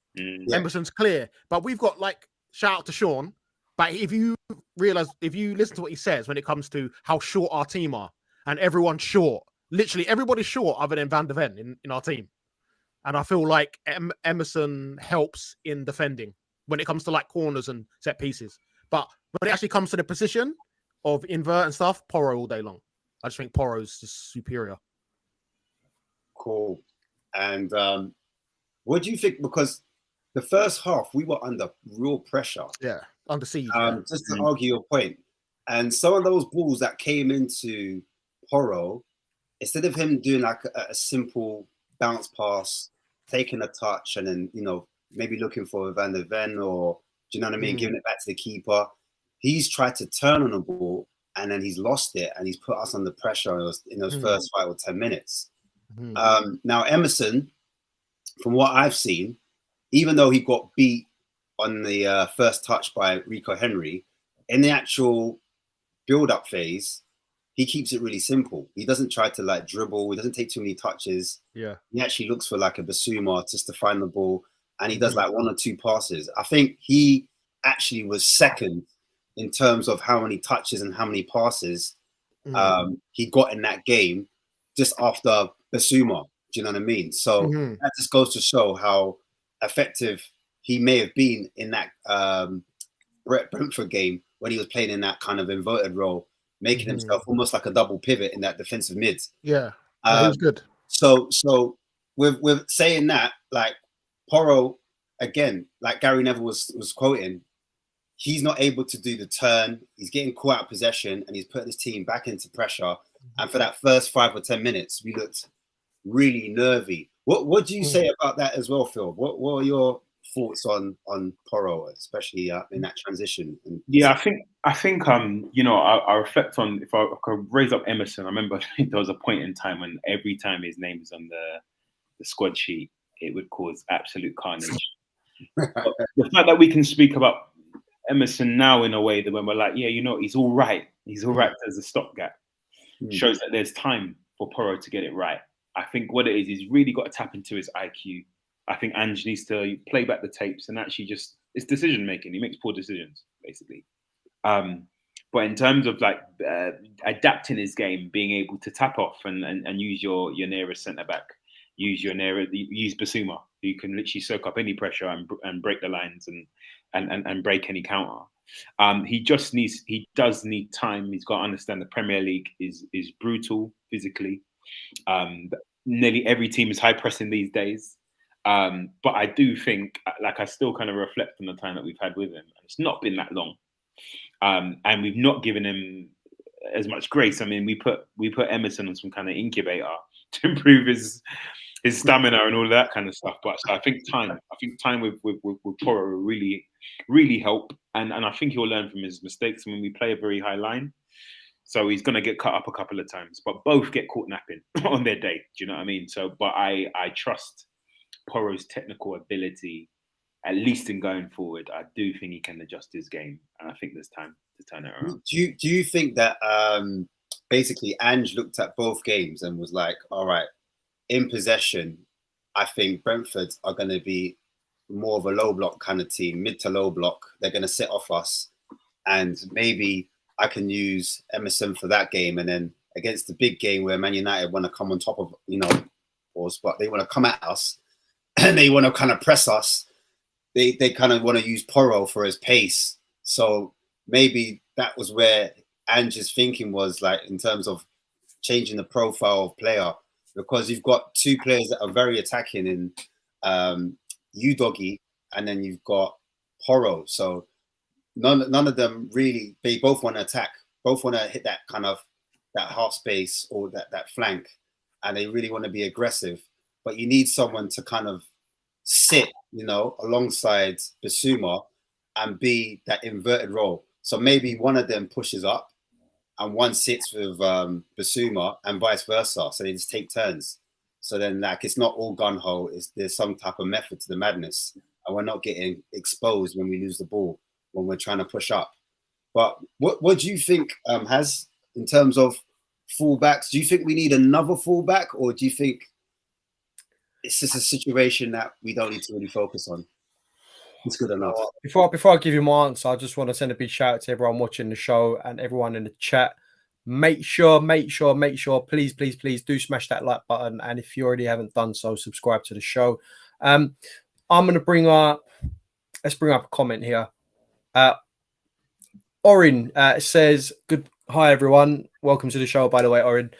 Emerson's clear. But we've got, like, shout out to Sean. But if you listen to what he says when it comes to how short our team are, and everyone's short, literally everybody's short other than Van de Ven in our team. And I feel like Emerson helps in defending when it comes to, like, corners and set pieces. But when it actually comes to the position of invert and stuff, Porro all day long. I just think Porro's just superior. Cool. And what do you think? Because the first half, we were under real pressure. Yeah, under siege. Just to argue your point. And some of those balls that came into Porro, instead of him doing like a simple bounce pass, taking a touch, and then, you know, maybe looking for Van der Ven, or, do you know what I mean, giving it back to the keeper, he's tried to turn on the ball and then he's lost it and he's put us under pressure in those first 5 or 10 minutes. Now, Emerson, from what I've seen, even though he got beat on the first touch by Rico Henry, in the actual build-up phase, he keeps it really simple. He doesn't try to like dribble. He doesn't take too many touches. Yeah. He actually looks for like a Basuma just to find the ball, and he does like 1 or 2 passes. I think he actually was second in terms of how many touches and how many passes he got in that game, just after Basuma. Do you know what I mean? So that just goes to show how effective he may have been in that Brentford game when he was playing in that kind of inverted role, making himself almost like a double pivot in that defensive mid. Yeah, he was good. So with saying that, like Porro, again, like Gary Neville was quoting, he's not able to do the turn. He's getting caught out of possession and he's putting his team back into pressure. And for that first 5 or 10 minutes, we looked really nervy. What do you say about that as well, Phil? What are your thoughts on Porro, especially in that transition? Yeah, I think you know, I reflect on, if I could raise up Emerson. I remember there was a point in time when every time his name was on the squad sheet, it would cause absolute carnage. But the fact that we can speak about Emerson now in a way that when we're like, yeah, you know, he's all right as a stopgap, shows that there's time for Porro to get it right. I think what it is, he's really got to tap into his IQ. I think Ange needs to play back the tapes and actually just, it's decision making. He makes poor decisions, basically. But in terms of like adapting his game, being able to tap off and use your nearest centre back, use Basuma, who can literally soak up any pressure and break the lines and break any counter. He does need time. He's got to understand the Premier League is brutal physically. Nearly every team is high pressing these days. But I do think, like, I still kind of reflect on the time that we've had with him. It's not been that long. And we've not given him as much grace. I mean, we put Emerson on some kind of incubator to improve his stamina and all of that kind of stuff. But I think time with Porro will really, really help. And I think he'll learn from his mistakes. I mean, we play a very high line, so he's going to get cut up a couple of times, but both get caught napping on their day. Do you know what I mean? So, but I trust Porro's technical ability, at least in going forward. I do think he can adjust his game, and I think there's time to turn it around. Do you think that basically Ange looked at both games and was like, all right, in possession, I think Brentford are going to be more of a low block kind of team, mid to low block. They're going to sit off us, and maybe I can use Emerson for that game, and then against the big game where Man United want to come on top of, you know, us, but they want to come at us and they want to kind of press us. They kind of want to use Porro for his pace. So maybe that was where Ange's thinking was, like, in terms of changing the profile of player, because you've got 2 players that are very attacking in Udogie, and then you've got Porro. So none of them really, they both want to attack, both want to hit that kind of that half space or that flank, and they really want to be aggressive. But you need someone to kind of sit, you know, alongside Basuma and be that inverted role. So maybe one of them pushes up and one sits with Basuma and vice versa. So they just take turns. So then, like, it's not all gun-ho. There's some type of method to the madness, and we're not getting exposed when we lose the ball, when we're trying to push up. But what do you think has, in terms of fullbacks? Do you think we need another fullback, or do you think it's just a situation that we don't need to really focus on? It's good enough. Before I give you my answer, I just want to send a big shout out to everyone watching the show and everyone in the chat. Make sure, please do smash that like button. And if you already haven't done so, subscribe to the show. I'm going to let's bring up a comment here. Orin says, hi everyone. Welcome to the show, by the way, Orin.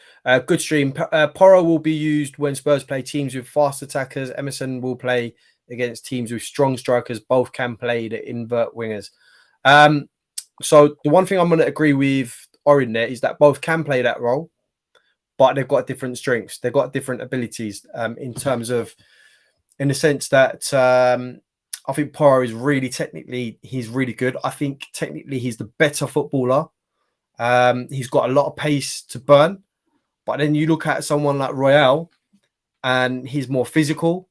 Good stream. Porro will be used when Spurs play teams with fast attackers. Emerson will play against teams with strong strikers. Both can play the invert wingers. So the one thing I'm going to agree with Orin there is that both can play that role. but they've got different strengths. They've got different abilities in the sense that I think Porro is really technically, he's really good. I think technically he's the better footballer. He's got a lot of pace to burn. But then you look at someone like Royale and he's more physical.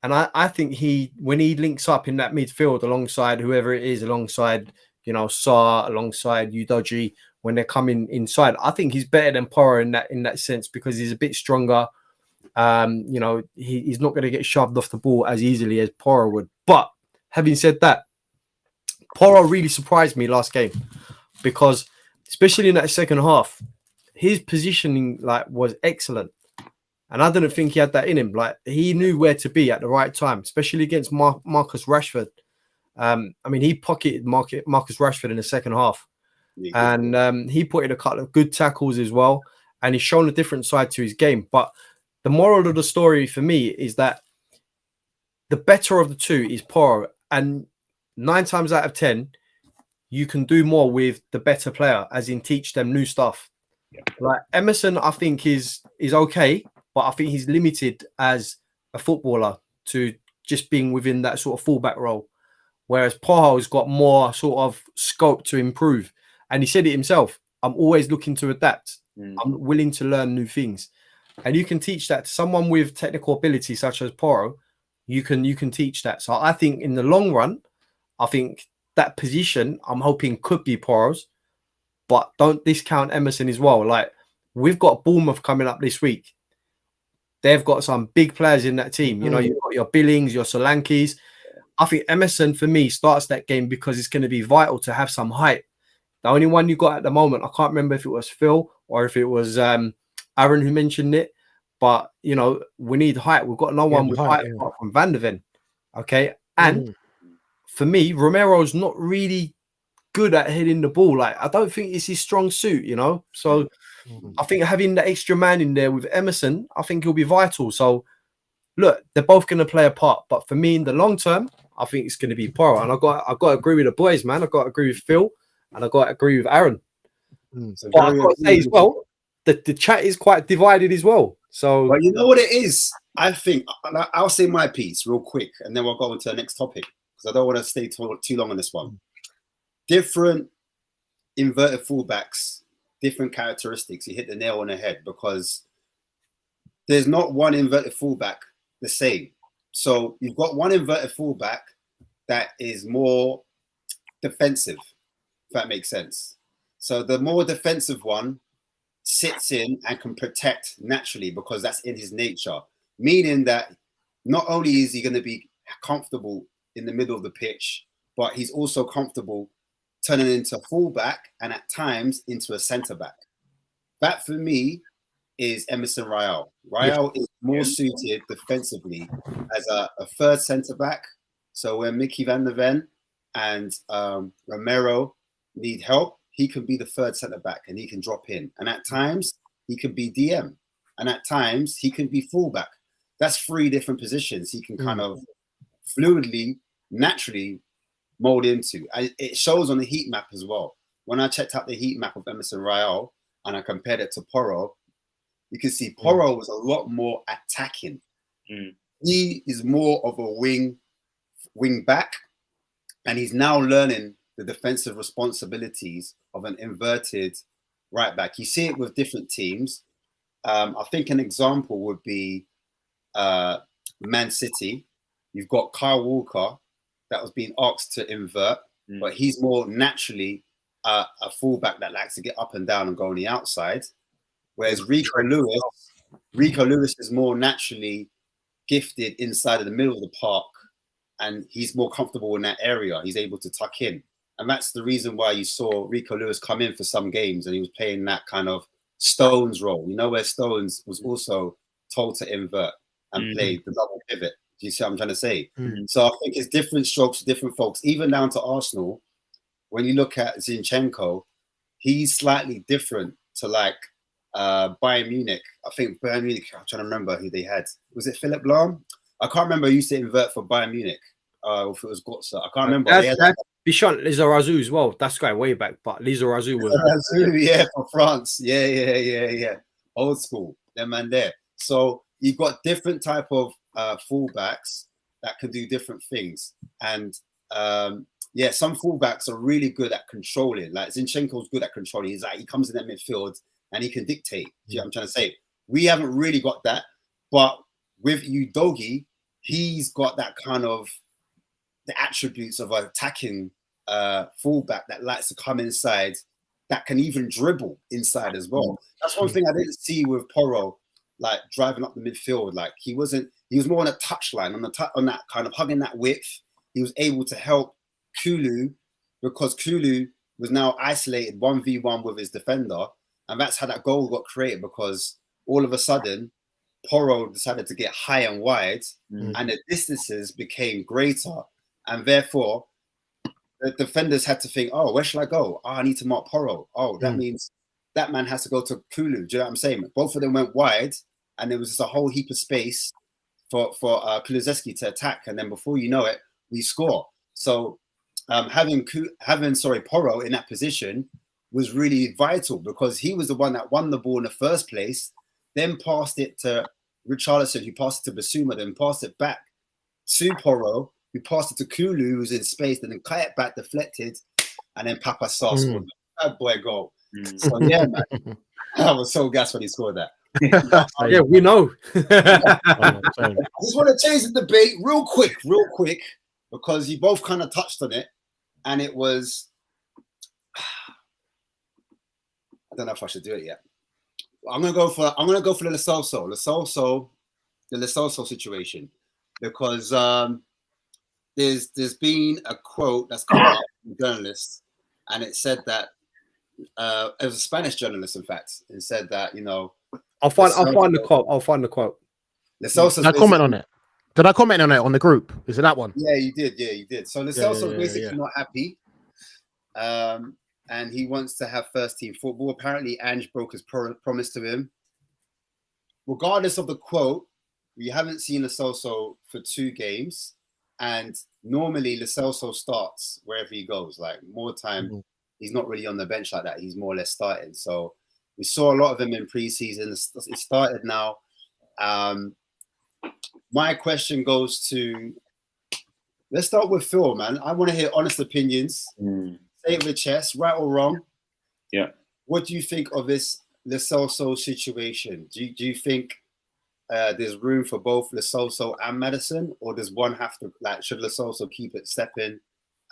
And I think when he links up in that midfield alongside whoever it is, alongside, Sarr, alongside Udoji, when they're coming inside, I think he's better than Porro in that sense because he's a bit stronger. He's not going to get shoved off the ball as easily as Porro would. But having said that, Porro really surprised me last game because, especially in that second half, his positioning was excellent. And I didn't think he had that in him. He knew where to be at the right time, especially against Marcus Rashford. He pocketed Marcus Rashford in the second half. And he put in a couple of good tackles as well. And he's shown a different side to his game. But the moral of the story for me is that the better of the two is Porro. And 9 times out of 10, you can do more with the better player, as in teach them new stuff. Yeah. Emerson, I think, is okay. But I think he's limited as a footballer to just being within that sort of fullback role. Whereas Porro's got more sort of scope to improve. And he said it himself, I'm always looking to adapt. I'm willing to learn new things. And you can teach that to someone with technical ability such as Porro. You can teach that. So I think in the long run, I think that position, I'm hoping could be Porro's. But don't discount Emerson as well. We've got Bournemouth coming up this week. They've got some big players in that team. You've got your Billings, your Solankis. I think Emerson, for me, starts that game because it's going to be vital to have some height. The only one you got at the moment, I can't remember if it was Phil or if it was Aaron who mentioned it. But, we need height. We've got no one with height apart from Van der Ven. Okay? And for me, Romero's not really good at hitting the ball. I don't think it's his strong suit, So I think having the extra man in there with Emerson, I think he'll be vital. So look, they're both going to play a part. But for me, in the long term, I think it's going to be Porro. And I got to agree with the boys, man. I got to agree with Phil, and I got to agree with Aaron. But I've got to say as well, the chat is quite divided as well. So, but you know what it is? I think I'll say my piece real quick, and then we'll go on to the next topic because I don't want to stay too long on this one. Different inverted fullbacks, different characteristics. You hit the nail on the head because there's not one inverted fullback the same. So you've got one inverted fullback that is more defensive, if that makes sense. So the more defensive one sits in and can protect naturally because that's in his nature, meaning that not only is he going to be comfortable in the middle of the pitch, but he's also comfortable turning into a fullback and at times into a centre back. That for me is Emerson Royale. Royale is more suited defensively as a third centre back. So when Mickey Van der Ven and Romero need help, he can be the third centre back and he can drop in. And at times he can be DM, and at times he can be fullback. That's 3 different positions he can kind of fluidly, naturally mold into. And it shows on the heat map as well. When I checked out the heat map of Emerson Royale and I compared it to Porro, you can see Porro was a lot more attacking. He is more of a wing back, and he's now learning the defensive responsibilities of an inverted right back. You see it with different teams. I think an example would be Man City. You've got Kyle Walker that was being asked to invert, but he's more naturally a fullback that likes to get up and down and go on the outside. Whereas Rico Lewis is more naturally gifted inside of the middle of the park, and he's more comfortable in that area. He's able to tuck in. And that's the reason why you saw Rico Lewis come in for some games and he was playing that kind of Stones role, where Stones was also told to invert and play the double pivot. Do you see what I'm trying to say? So I think it's different strokes for different folks, even down to Arsenal. When you look at Zinchenko, he's slightly different to Bayern Munich. I think Bayern Munich, I'm trying to remember who they had. Was it Philip Lahm? I can't remember who used to invert for Bayern Munich. Or if it was Götze. I can't remember. That's Bichon Lizarazu as well. That's going way back, but Lizarazu was for France. Yeah. old school, them man there. So you've got different type of fullbacks that can do different things. And yeah, some fullbacks are really good at controlling. Like Zinchenko's good at controlling. He's like, he comes in that midfield and he can dictate. Do you know what I'm trying to say? We haven't really got that. But with Udogie, he's got that kind of the attributes of an attacking fullback that likes to come inside, that can even dribble inside as well. That's one thing I didn't see with Porro, like driving up the midfield. Like he was more on a touchline, on that kind of hugging that width. He was able to help Kulu because Kulu was now isolated 1v1 with his defender. And that's how that goal got created, because all of a sudden, Porro decided to get high and wide and the distances became greater. And therefore, the defenders had to think, oh, where should I go? Oh, I need to mark Porro. Oh, that means that man has to go to Kulu. Do you know what I'm saying? Both of them went wide and there was just a whole heap of space for Kulusevski to attack. And then before you know it, we score. So having Porro in that position was really vital, because he was the one that won the ball in the first place, then passed it to Richarlison, who passed it to Basuma, then passed it back to Porro, who passed it to Kulu, who was in space, and then cut it back, deflected, and then Papa Sarr scored that boy goal. So yeah, man, I was so gassed when he scored that. Yeah, we know. I just want to change the debate real quick, because you both kind of touched on it, and it was, I don't know if I should do it yet. I'm gonna go for the Lo Celso situation, because there's been a quote that's come out from journalists, and it said that it was a Spanish journalist, in fact, and said that, you know, I'll find the quote. Lo Celso. Did I comment on it? Did I comment on it on the group? Is it that one? Yeah, you did. So Lo Celso basically not happy. And he wants to have first team football. Apparently, Ange broke his promise to him. Regardless of the quote, we haven't seen Lo Celso for 2 games. And normally, Lo Celso starts wherever he goes. Like, more time, he's not really on the bench like that. He's more or less starting. So we saw a lot of him in preseason. It started now. My question goes to... Let's start with Phil, man. I want to hear honest opinions. Say it with chest, right or wrong. Yeah. What do you think of this Lo Celso situation? Do you think there's room for both Lo Celso and Maddison, or does one have to, like, should Lo Celso keep it, step in,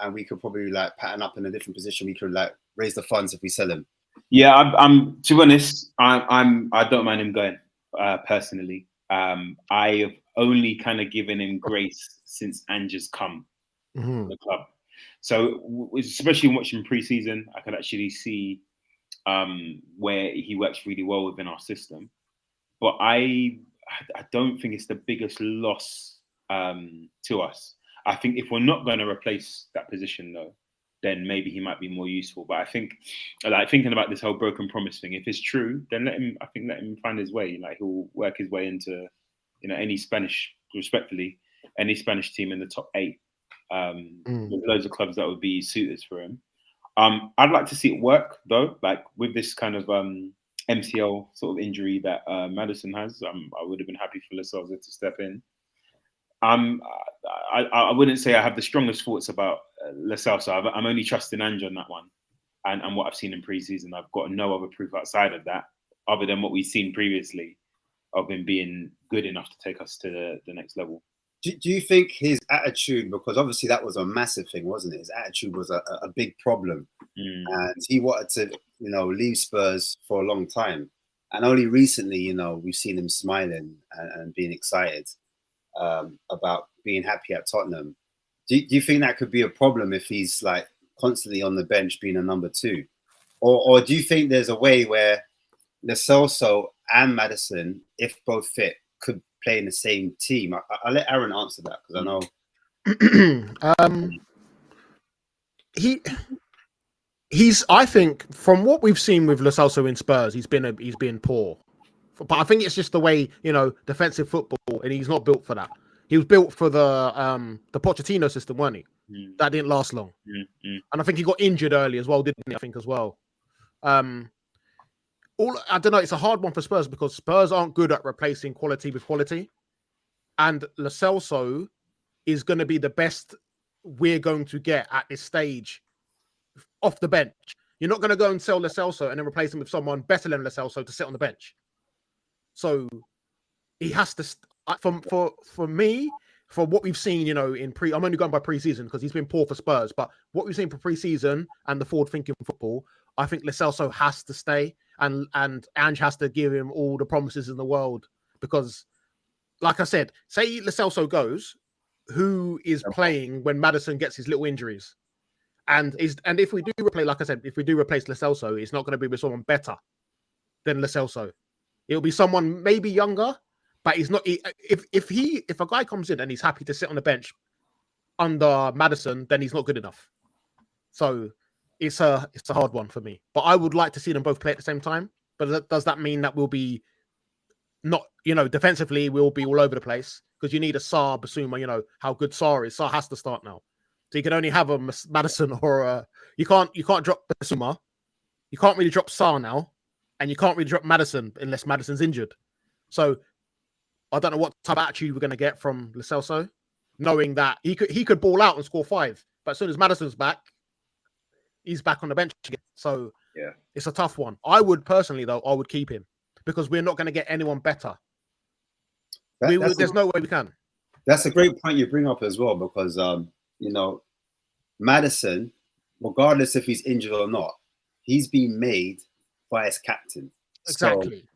and we could probably like pattern up in a different position? We could like raise the funds if we sell him. Yeah, I'm to be honest, I don't mind him going personally. I have only kind of given him grace since Ange has come to the club. So especially watching preseason, I could actually see where he works really well within our system. But I don't think it's the biggest loss to us. I think if we're not going to replace that position, though, then maybe he might be more useful. But I think, like, thinking about this whole broken promise thing, if it's true, then let him find his way. Like, he'll work his way into, you know, any Spanish team in the top 8. There's loads of clubs that would be suitors for him. I'd like to see it work, though. Like, with this kind of MCL sort of injury that Maddison has, I would have been happy for Lo Celso to step in. I wouldn't say I have the strongest thoughts about Lo Celso. I'm only trusting Ange on that one, and what I've seen in pre-season. I've got no other proof outside of that, other than what we've seen previously of him being good enough to take us to the next level. Do you think his attitude, because obviously that was a massive thing, wasn't it? His attitude was a big problem, and he wanted to, you know, leave Spurs for a long time, and only recently, you know, we've seen him smiling and being excited about being happy at Tottenham. Do you think that could be a problem if he's like constantly on the bench being a number 2, or do you think there's a way where Lo Celso and Maddison, if both fit, could play in the same team? I'll let Aaron answer that, because I know he's. I think from what we've seen with Lo Celso in Spurs, he's been poor. But I think it's just the way, you know, defensive football, and he's not built for that. He was built for the Pochettino system, weren't he? That didn't last long, and I think he got injured early as well, didn't he? I think as well. I don't know. It's a hard one for Spurs because Spurs aren't good at replacing quality with quality, and Lo Celso is going to be the best we're going to get at this stage off the bench. You're not going to go and sell Lo Celso and then replace him with someone better than Lo Celso to sit on the bench. So he has to. For me, for what we've seen, in I'm only going by pre-season because he's been poor for Spurs. But what we've seen for pre-season and the forward-thinking football, I think Lo Celso has to stay, and Ange has to give him all the promises in the world because, like I said, say Lo Celso goes, who is playing when Maddison gets his little injuries? And if we do replace, like I said, if we do replace Lo Celso, it's not going to be with someone better than Lo Celso. It'll be someone maybe younger, but he's not. If a guy comes in and he's happy to sit on the bench under Maddison, then he's not good enough. So it's a hard one for me. But I would like to see them both play at the same time. But does that mean that we'll be not, defensively we'll be all over the place? Because you need a Sarr, Basuma, how good Sarr is. Sarr has to start now. So you can only have a Maddison or you can't drop Basuma. You can't really drop Sarr now. And you can't really drop Maddison unless Maddison's injured. So I don't know what type of attitude we're going to get from Lo Celso, knowing that he could ball out and score 5. But as soon as Maddison's back, he's back on the bench again. So yeah, it's a tough one. I would personally, though, I would keep him because we're not going to get anyone better. There's no way we can. That's a great point you bring up as well because, Maddison, regardless if he's injured or not, he's been made by his captain. Exactly. So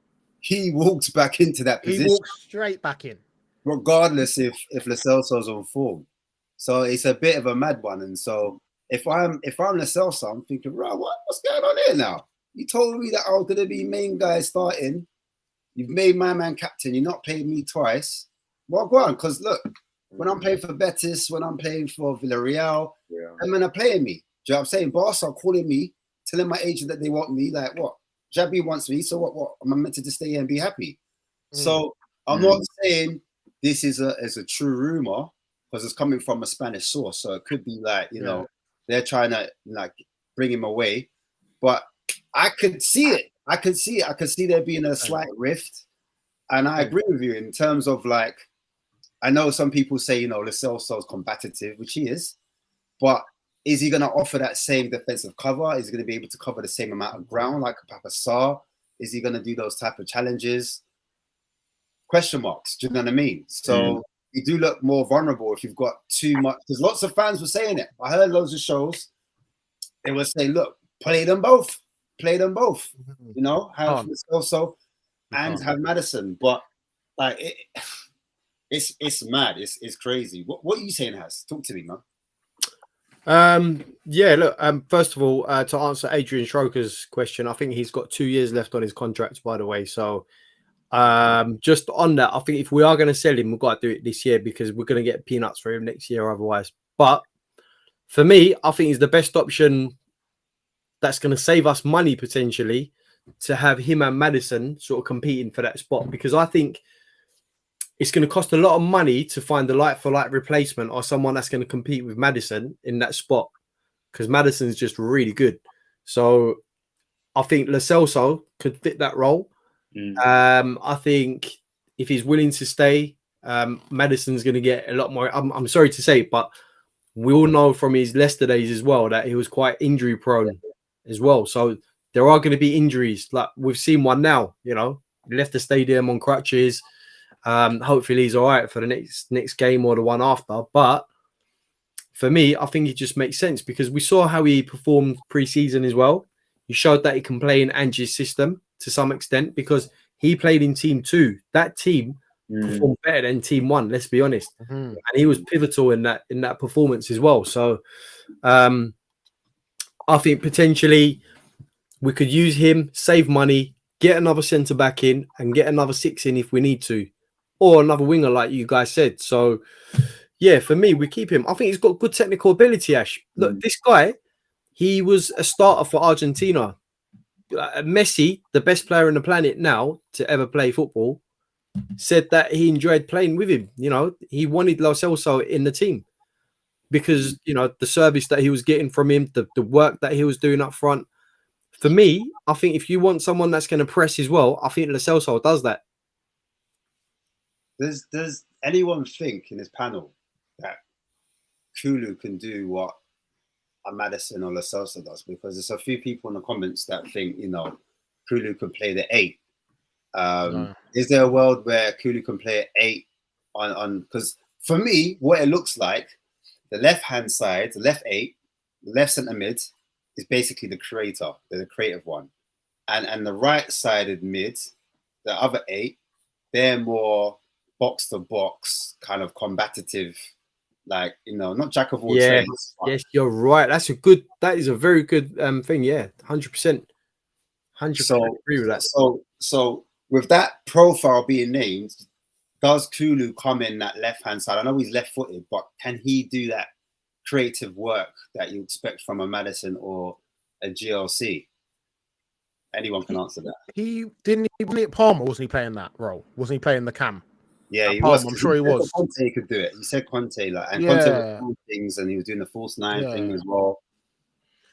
he walks back into that position. He walks straight back in. Regardless if Lo Celso's on form. So it's a bit of a mad one. And so if I'm Lo Celso, I'm thinking, right, what's going on here now? You told me that I was going to be main guy starting. You've made my man captain. You're not paying me twice. Well, go on. Because look, when I'm playing for Betis, when I'm playing for Villarreal, them men are playing me. Do you know what I'm saying? Barca are calling me, telling my agent that they want me. Like, what? Jabi wants me. So what? Am I meant to just stay here and be happy? So I'm not saying this is a true rumor because it's coming from a Spanish source. So it could be like, they're trying to like bring him away. But I could see it. I could see there being a slight rift. And I agree with you in terms of like, I know some people say, Lo Celso's combative, which he is, but is he going to offer that same defensive cover? Is he going to be able to cover the same amount of ground like Papa Sarr? Is he going to do those type of challenges? Question marks. Do you know what I mean? So you do look more vulnerable if you've got too much. Because lots of fans were saying it. I heard loads of shows. They were saying, look, play them both. Play them both. Have Celso and have Maddison. But like it's mad. It's crazy. What are you saying, Has? Talk to me, man. Look, first of all, to answer Adrian Schroker's question, I think he's got 2 years left on his contract, by the way. So just on that, I think if we are going to sell him, we've got to do it this year because we're going to get peanuts for him next year otherwise. But for me, I think he's the best option that's going to save us money potentially to have him and Maddison sort of competing for that spot, because I think it's going to cost a lot of money to find a like-for-like replacement or someone that's going to compete with Maddison in that spot, because Maddison's just really good. So I think Lo Celso could fit that role. I think if he's willing to stay, Maddison's going to get a lot more. I'm sorry to say, but we all know from his Leicester days as well that he was quite injury-prone as well. So there are going to be injuries. Like we've seen one now, he left the stadium on crutches. Hopefully he's all right for the next game or the one after. But for me, I think it just makes sense because we saw how he performed pre-season as well. He showed that he can play in Ange's system to some extent because he played in Team 2. That team performed better than Team 1, let's be honest. And he was pivotal in that performance as well. So I think potentially we could use him, save money, get another centre-back in and get another 6 in if we need to. Or another winger, like you guys said. So, yeah, for me, we keep him. I think he's got good technical ability, Ash. Look, this guy, he was a starter for Argentina. Messi, the best player on the planet now to ever play football, said that he enjoyed playing with him. He wanted Lo Celso in the team because, the service that he was getting from him, the work that he was doing up front. for me, I think if you want someone that's going to press as well, I think Lo Celso does that. Does anyone think in this panel that Kulu can do what a Maddison or Lo Celso does? Because there's a few people in the comments that think, Kulu could play the 8. No. Is there a world where Kulu can play 8 on? Because for me, what it looks like, the left-hand side, the left 8, the left centre mid is basically the creative one. And the right-sided mid, the other 8, they're more box-to-box, kind of combative, like, not jack of all trades. Yes, you're right. That is a very good thing. Yeah, 100%. 100% agree with that. So with that profile being named, does Kulu come in that left-hand side? I know he's left-footed, but can he do that creative work that you expect from a Maddison or a GLC? Anyone can answer that. He didn't even at Palmer, wasn't he playing that role? Wasn't he playing the cam? Yeah, he Palmer, was. I'm sure he was. Conte could do it. He said Conte, and Conte was doing things, and he was doing the false 9 thing as well.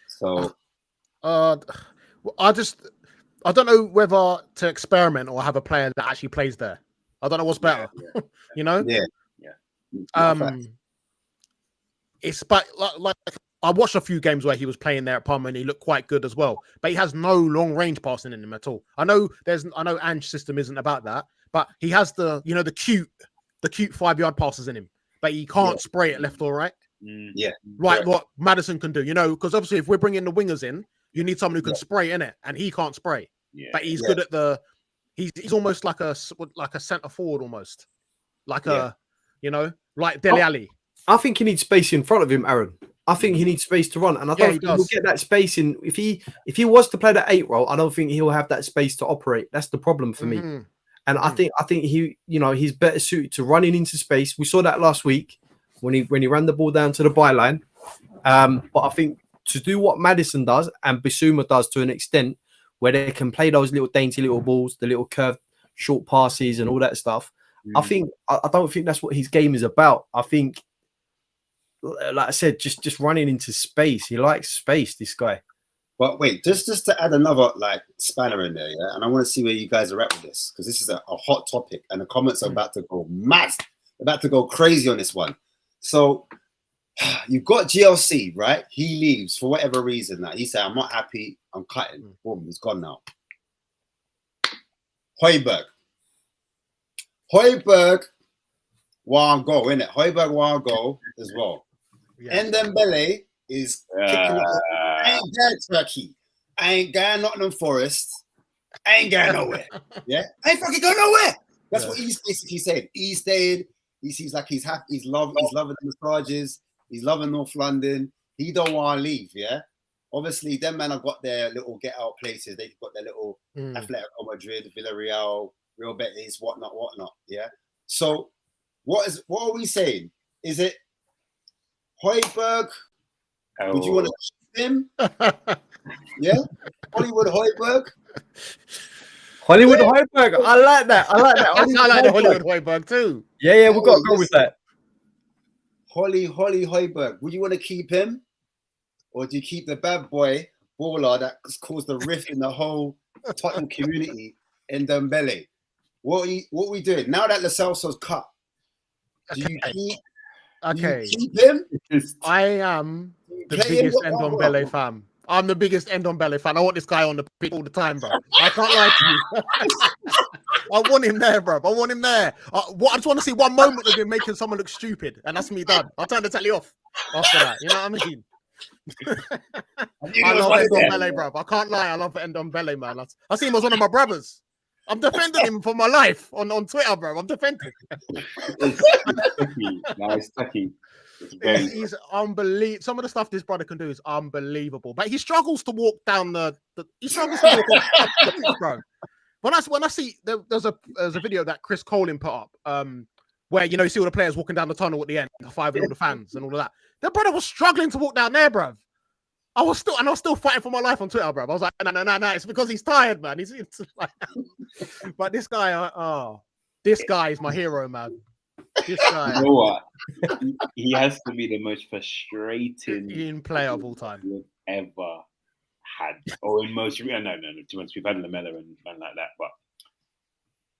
So, I don't know whether to experiment or have a player that actually plays there. I don't know what's better. Yeah. It's but like I watched a few games where he was playing there at Palmer and he looked quite good as well. But he has no long range passing in him at all. I know Ange's system isn't about that, but he has the cute 5-yard passes in him. But he can't spray it left or right. Yeah. Like what Maddison can do, because obviously if we're bringing the wingers in, you need someone who can spray in it, and he can't spray. Yeah. But he's good at he's almost like a centre forward almost. Like like Dele Alli. I think he needs space in front of him, Aaron. I think he needs space to run, and I don't think he'll get that space in. If he was to play the 8 role, I don't think he'll have that space to operate. That's the problem for me. And I think he, he's better suited to running into space. We saw that last week when he ran the ball down to the byline. But I think to do what Maddison does and Bissouma does to an extent, where they can play those little dainty little balls, the little curved short passes and all that stuff. I don't think that's what his game is about. I think, like I said, just running into space. He likes space, this guy. But wait, just to add another spanner in there, yeah. And I want to see where you guys are at with this, because this is a hot topic, and the comments are about to go mad, about to go crazy on this one. So you've got GLC, right? He leaves for whatever reason. He said, "I'm not happy. I'm cutting." Boom, he's gone now. Højbjerg, want to go, innit? Højbjerg want to go as well. Yeah. Ndombele is kicking up. I ain't going Turkey. I ain't going Nottingham Forest. I ain't going nowhere. Yeah, I ain't fucking going nowhere. That's what he's basically saying. He's staying. He seems like he's happy. He's loving the massages. He's loving North London. He don't want to leave. Yeah. Obviously, them men have got their little get out places. They've got their little Atletico Madrid, Villarreal, Real Betis, whatnot. Yeah. So, what are we saying? Is it Højbjerg? Would you want to keep him? Yeah, Hollywood Højbjerg. Hollywood Højbjerg. I like that. I like the Hollywood Højbjerg too. Yeah, we've got to go with that. Holly Højbjerg. Would you want to keep him, or do you keep the bad boy baller that's caused the rift in the whole Tottenham community, Ndombele? What are we doing now that Lo Celso's cut? Do you keep? Okay. Do you keep him? I am the biggest Ndombele fan. I'm the biggest Ndombele fan. I want this guy on the pitch all the time, bro. I can't lie to you. I want him there, bro. I want him there. I just want to see one moment of him making someone look stupid, and that's me done. I'll turn the telly off after that. You know what I mean? I love Ndombele, bro. I can't lie. I love Ndombele, man. I see him as one of my brothers. I'm defending him for my life on Twitter, bro. I'm defending. Nice, Tucky. He's unbelievable. Some of the stuff this brother can do is unbelievable, but he struggles to walk down he struggles to walk up the bro. When I see there's a video that Chris Colin put up, where you see all the players walking down the tunnel at the end, high-fiving all the fans and all of that. The brother was struggling to walk down there, bro. I was still fighting for my life on Twitter, bro. I was like, no, it's because he's tired, man. It's like, but this guy, this guy is my hero, man. This guy. You know what? He has to be the most frustrating player of all time you've ever had, or in most, no, to be honest, we've had Lamella and like that, but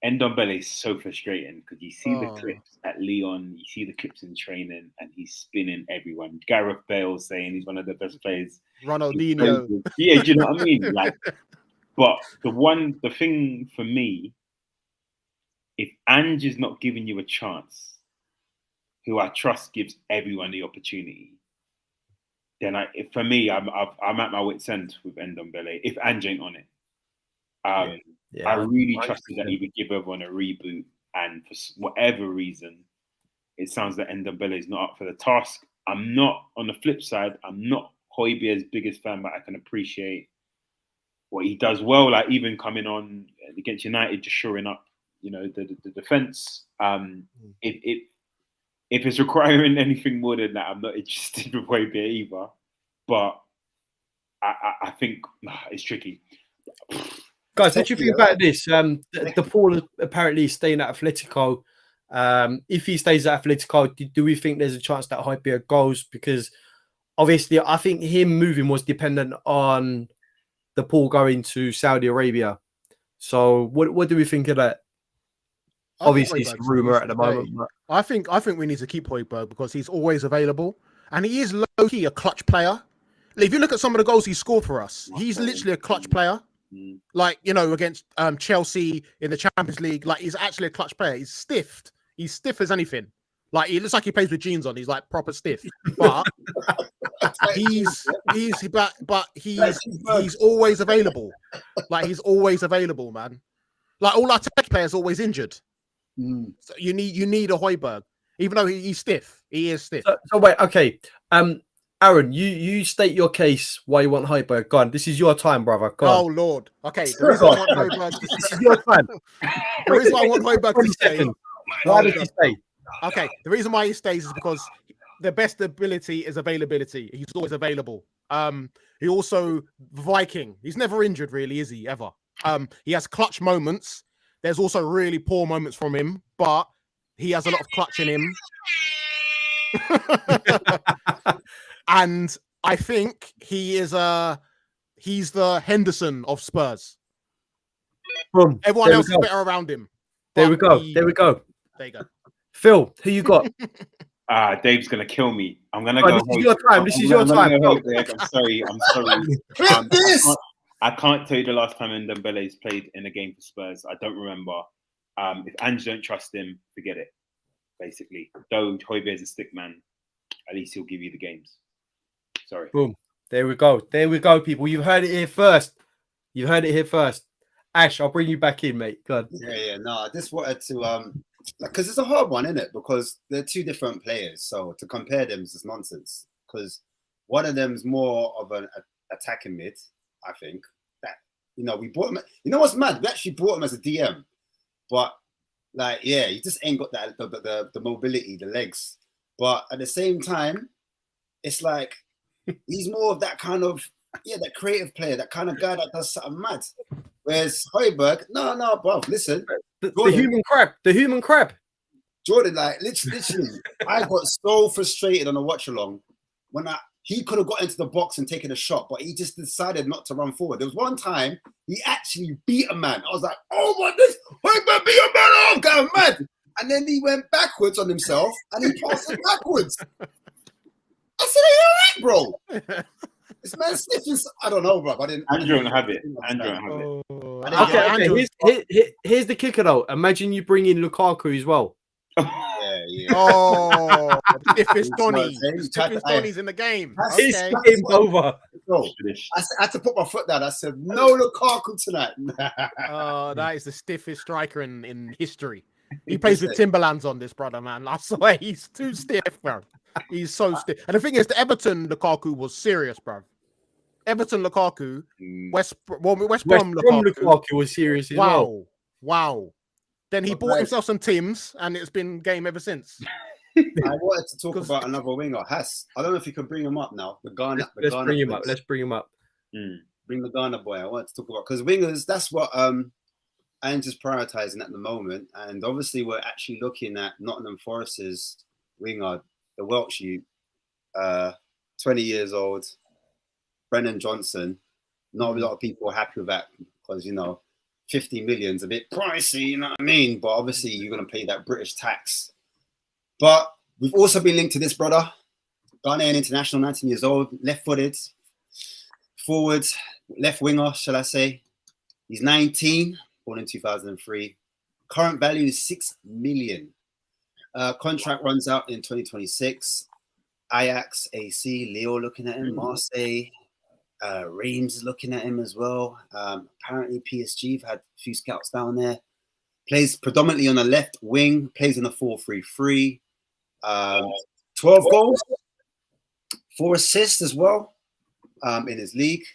Ndombele is so frustrating because you see the clips at Lyon, you see the clips in training, and he's spinning everyone. Gareth Bale saying he's one of the best players. Ronaldinho. Yeah, do you know what I mean? Like, but the thing for me, if Ange is not giving you a chance, who I trust gives everyone the opportunity, then for me, I'm at my wit's end with Ndombele. If Ange ain't on it, I really trusted that he would give everyone a reboot, and for whatever reason, it sounds that Ndombele is not up for the task. I'm not, on the flip side, I'm not Højbjerg's biggest fan, but I can appreciate what he does well. Like even coming on against United, just shoring up, the defense. If it's requiring anything more than that, I'm not interested with Højbjerg either. But I think it's tricky. Guys, what do you think about this? The Paul apparently staying at Atletico. If he stays at Atletico, do we think there's a chance that Højbjerg goes? Because obviously, I think him moving was dependent on the Paul going to Saudi Arabia. So, what do we think of that? Obviously, it's a rumor at the moment. But... I think we need to keep Højbjerg because he's always available, and he is low key a clutch player. If you look at some of the goals he scored for us, he's literally a clutch player. Like, against Chelsea in the Champions League, like he's actually a clutch player. He's stiffed. He's stiff as anything. Like he looks like he plays with jeans on. He's like proper stiff. But he's always available. Like he's always available, man. Like all our tech players always injured. So you need a Højbjerg, even though he's stiff. He is stiff. So wait, okay. Aaron, you state your case why you want Højbjerg. Go on. This is your time, brother. Go on. Oh Lord. Okay. The reason I want Højbjerg. This is your time. The reason I want Højbjerg to stay. Why does he stay? Okay. The reason why he stays is because the best ability is availability. He's always available. He also Viking. He's never injured, really, is he? Ever? He has clutch moments. There's also really poor moments from him, but he has a lot of clutch in him. And I think he's the Henderson of Spurs. Boom. Everyone else is better around him. There we go. There you go. Phil, who you got? Dave's gonna kill me. I'm gonna go. This is your time. This is your time. I'm sorry. I can't tell you the last time Ndombele's played in a game for Spurs. I don't remember. If Ange don't trust him, forget it. Basically, though Højbjerg's a stick man, at least he'll give you the games. Sorry. Boom. There we go. There we go, people. You've heard it here first. You've heard it here first. Ash, I'll bring you back in, mate. Go on. Yeah. No, I just wanted to because it's a hard one, isn't it? Because they're two different players, so to compare them is just nonsense. Because one of them's more of an attacking mid, I think. That we bought him. You know what's mad? We actually bought him as a DM, but like, yeah, he just ain't got that the mobility, the legs. But at the same time, it's like he's more of that kind of that creative player, that kind of guy that does something mad. Whereas Højbjerg, no, bro, listen. The human crab. Jordan, like literally, I got so frustrated on a watch along when he could have got into the box and taken a shot, but he just decided not to run forward. There was one time he actually beat a man. I was like, oh my goodness, Højbjerg beat a man, oh god, mad. And then he went backwards on himself and he passed it backwards. I said, are you all right, bro? This man sniffing. I don't know, bro. Andrew don't have it. Okay. Here's the kicker, though. Imagine you bring in Lukaku as well. Yeah. Oh, stiffest Donny. Stiffest Donny's in the game. It's game over. I had to put my foot down. I said, no Lukaku tonight. Oh, that is the stiffest striker in history. He plays with Timberlands on this, brother, man. I swear, he's too stiff, bro. He's so stiff. And the thing is, the Everton Lukaku was serious, bro. Everton Lukaku, West Brom Lukaku was serious as well. Wow. Then he bought himself some Tims, and it's been game ever since. I wanted to talk about another winger, Hass. I don't know if you can bring him up now. Let's bring him up. Bring the Ghana boy. I wanted to talk about because wingers. That's what Ange is prioritizing at the moment, and obviously we're actually looking at Nottingham Forest's winger, the Welsh youth, 20 years old, Brennan Johnson. Not a lot of people are happy with that because, 50 million is a bit pricey, you know what I mean? But obviously you're going to pay that British tax. But we've also been linked to this brother, Ghanaian international, 19 years old, left-footed, forward, left winger, shall I say. He's 19, born in 2003. Current value is 6 million. Contract runs out in 2026. Ajax, AC, Leo looking at him, Marseille, Reims is looking at him as well. Apparently PSG have had a few scouts down there. Plays predominantly on the left wing, plays in a 4-3-3. 12 goals, 4 assists as well in his league.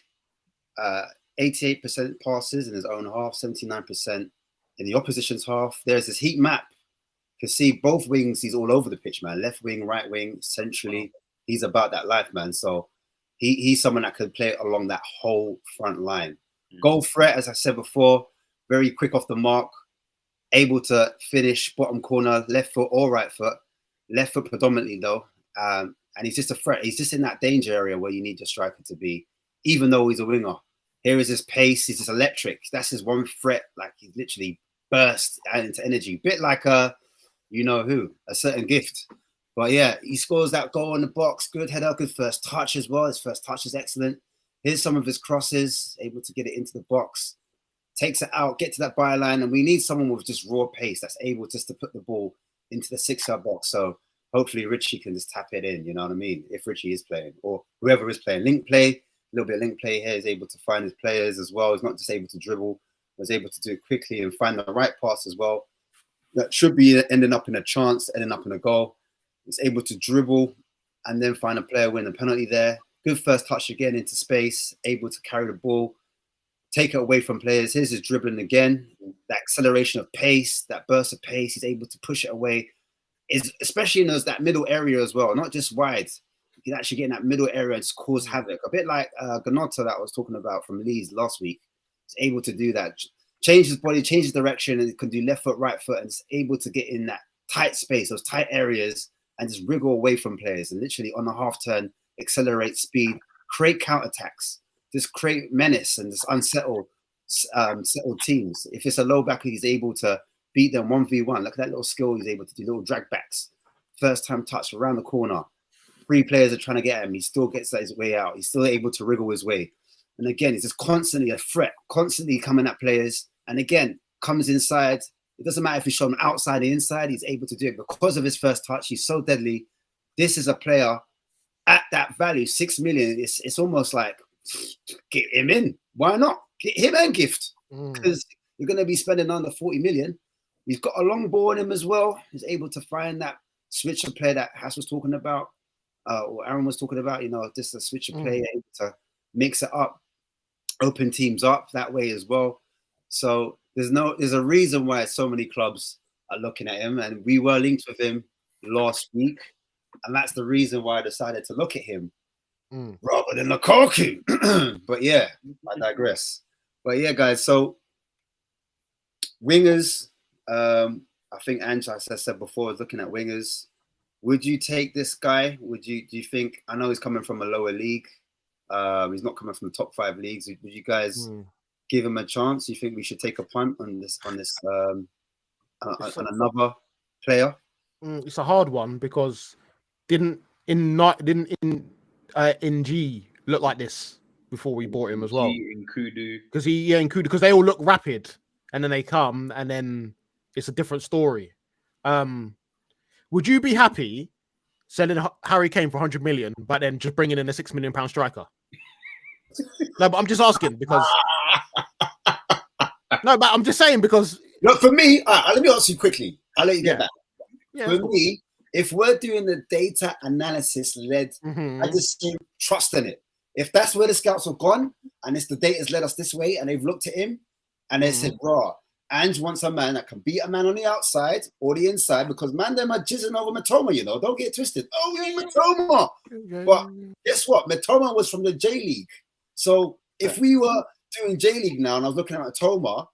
88% passes in his own half, 79% in the opposition's half. There's this heat map. You can see both wings, he's all over the pitch, man. Left wing, right wing, centrally. He's about that life, man. So he's someone that could play along that whole front line. Goal threat, as I said before, very quick off the mark, able to finish bottom corner, left foot or right foot. Left foot predominantly, though. And he's just a threat. He's just in that danger area where you need your striker to be, even though he's a winger. Here is his pace. He's just electric. That's his one threat. Like, he literally bursts out into energy. Bit like a certain gift. But yeah, he scores that goal in the box. Good header, good first touch as well. His first touch is excellent. Here's some of his crosses, able to get it into the box. Takes it out, get to that byline. And we need someone with just raw pace that's able just to put the ball into the 6-yard box. So hopefully Richie can just tap it in, you know what I mean? If Richie is playing or whoever is playing. Link play, a little bit of link play here. He's able to find his players as well. He's not just able to dribble, was able to do it quickly and find the right pass as well. That should be ending up in a chance, ending up in a goal. He's able to dribble and then find a player, win a penalty there. Good first touch again into space, able to carry the ball, take it away from players. Here's his dribbling again. That acceleration of pace, that burst of pace, he's able to push it away. Especially in that middle area as well, not just wide. You can actually get in that middle area and just cause havoc. A bit like Ganota that I was talking about from Leeds last week. He's able to do that. Change his body, change his direction, and he can do left foot, right foot, and is able to get in that tight space, those tight areas, and just wriggle away from players. And literally on the half turn, accelerate speed, create counterattacks, just create menace and just unsettle settled teams. If it's a low back, he's able to beat them 1v1. Look at that little skill he's able to do, little drag backs. First time touch around the corner. 3 players are trying to get him. He still gets his way out. He's still able to wriggle his way. And again, he's just constantly a threat, constantly coming at players. And again, comes inside. It doesn't matter if he's shown outside or inside, he's able to do it because of his first touch. He's so deadly. This is a player at that value, 6 million. It's almost like, get him in. Why not? Get him and gift. Because you're going to be spending under 40 million. He's got a long ball in him as well. He's able to find that switcher play that Haas was talking about, or Aaron was talking about, just a switcher play, able to mix it up, open teams up that way as well. So there's a reason why so many clubs are looking at him, and we were linked with him last week, and that's the reason why I decided to look at him rather than Lukaku. But yeah, I digress. But yeah, guys, so wingers, I think Ange, as I said before, is looking at wingers. Would you take this guy? Do you think? I know he's coming from a lower league. He's not coming from the top 5 leagues. Would you guys give him a chance? You think we should take a punt on this on another player? It's a hard one because didn't NG look like this before we bought him as well? Nkudu. Because they all look rapid and then they come and then it's a different story. Would you be happy selling Harry Kane for 100 million, but then just bringing in a £6 million striker? No, but I'm just asking because. No, but I'm just saying because. Look, for me, let me ask you quickly. I'll let you get back. Yeah, for me, if we're doing the data analysis led, I just trust in it. If that's where the scouts have gone and it's the data's led us this way and they've looked at him and they said, bro, Ange wants a man that can beat a man on the outside or the inside because man, them are jizzing over Matoma, don't get twisted. Oh, yeah, Matoma. But guess what? Matoma was from the J League. So if we were doing J League now and I was looking at Matoma,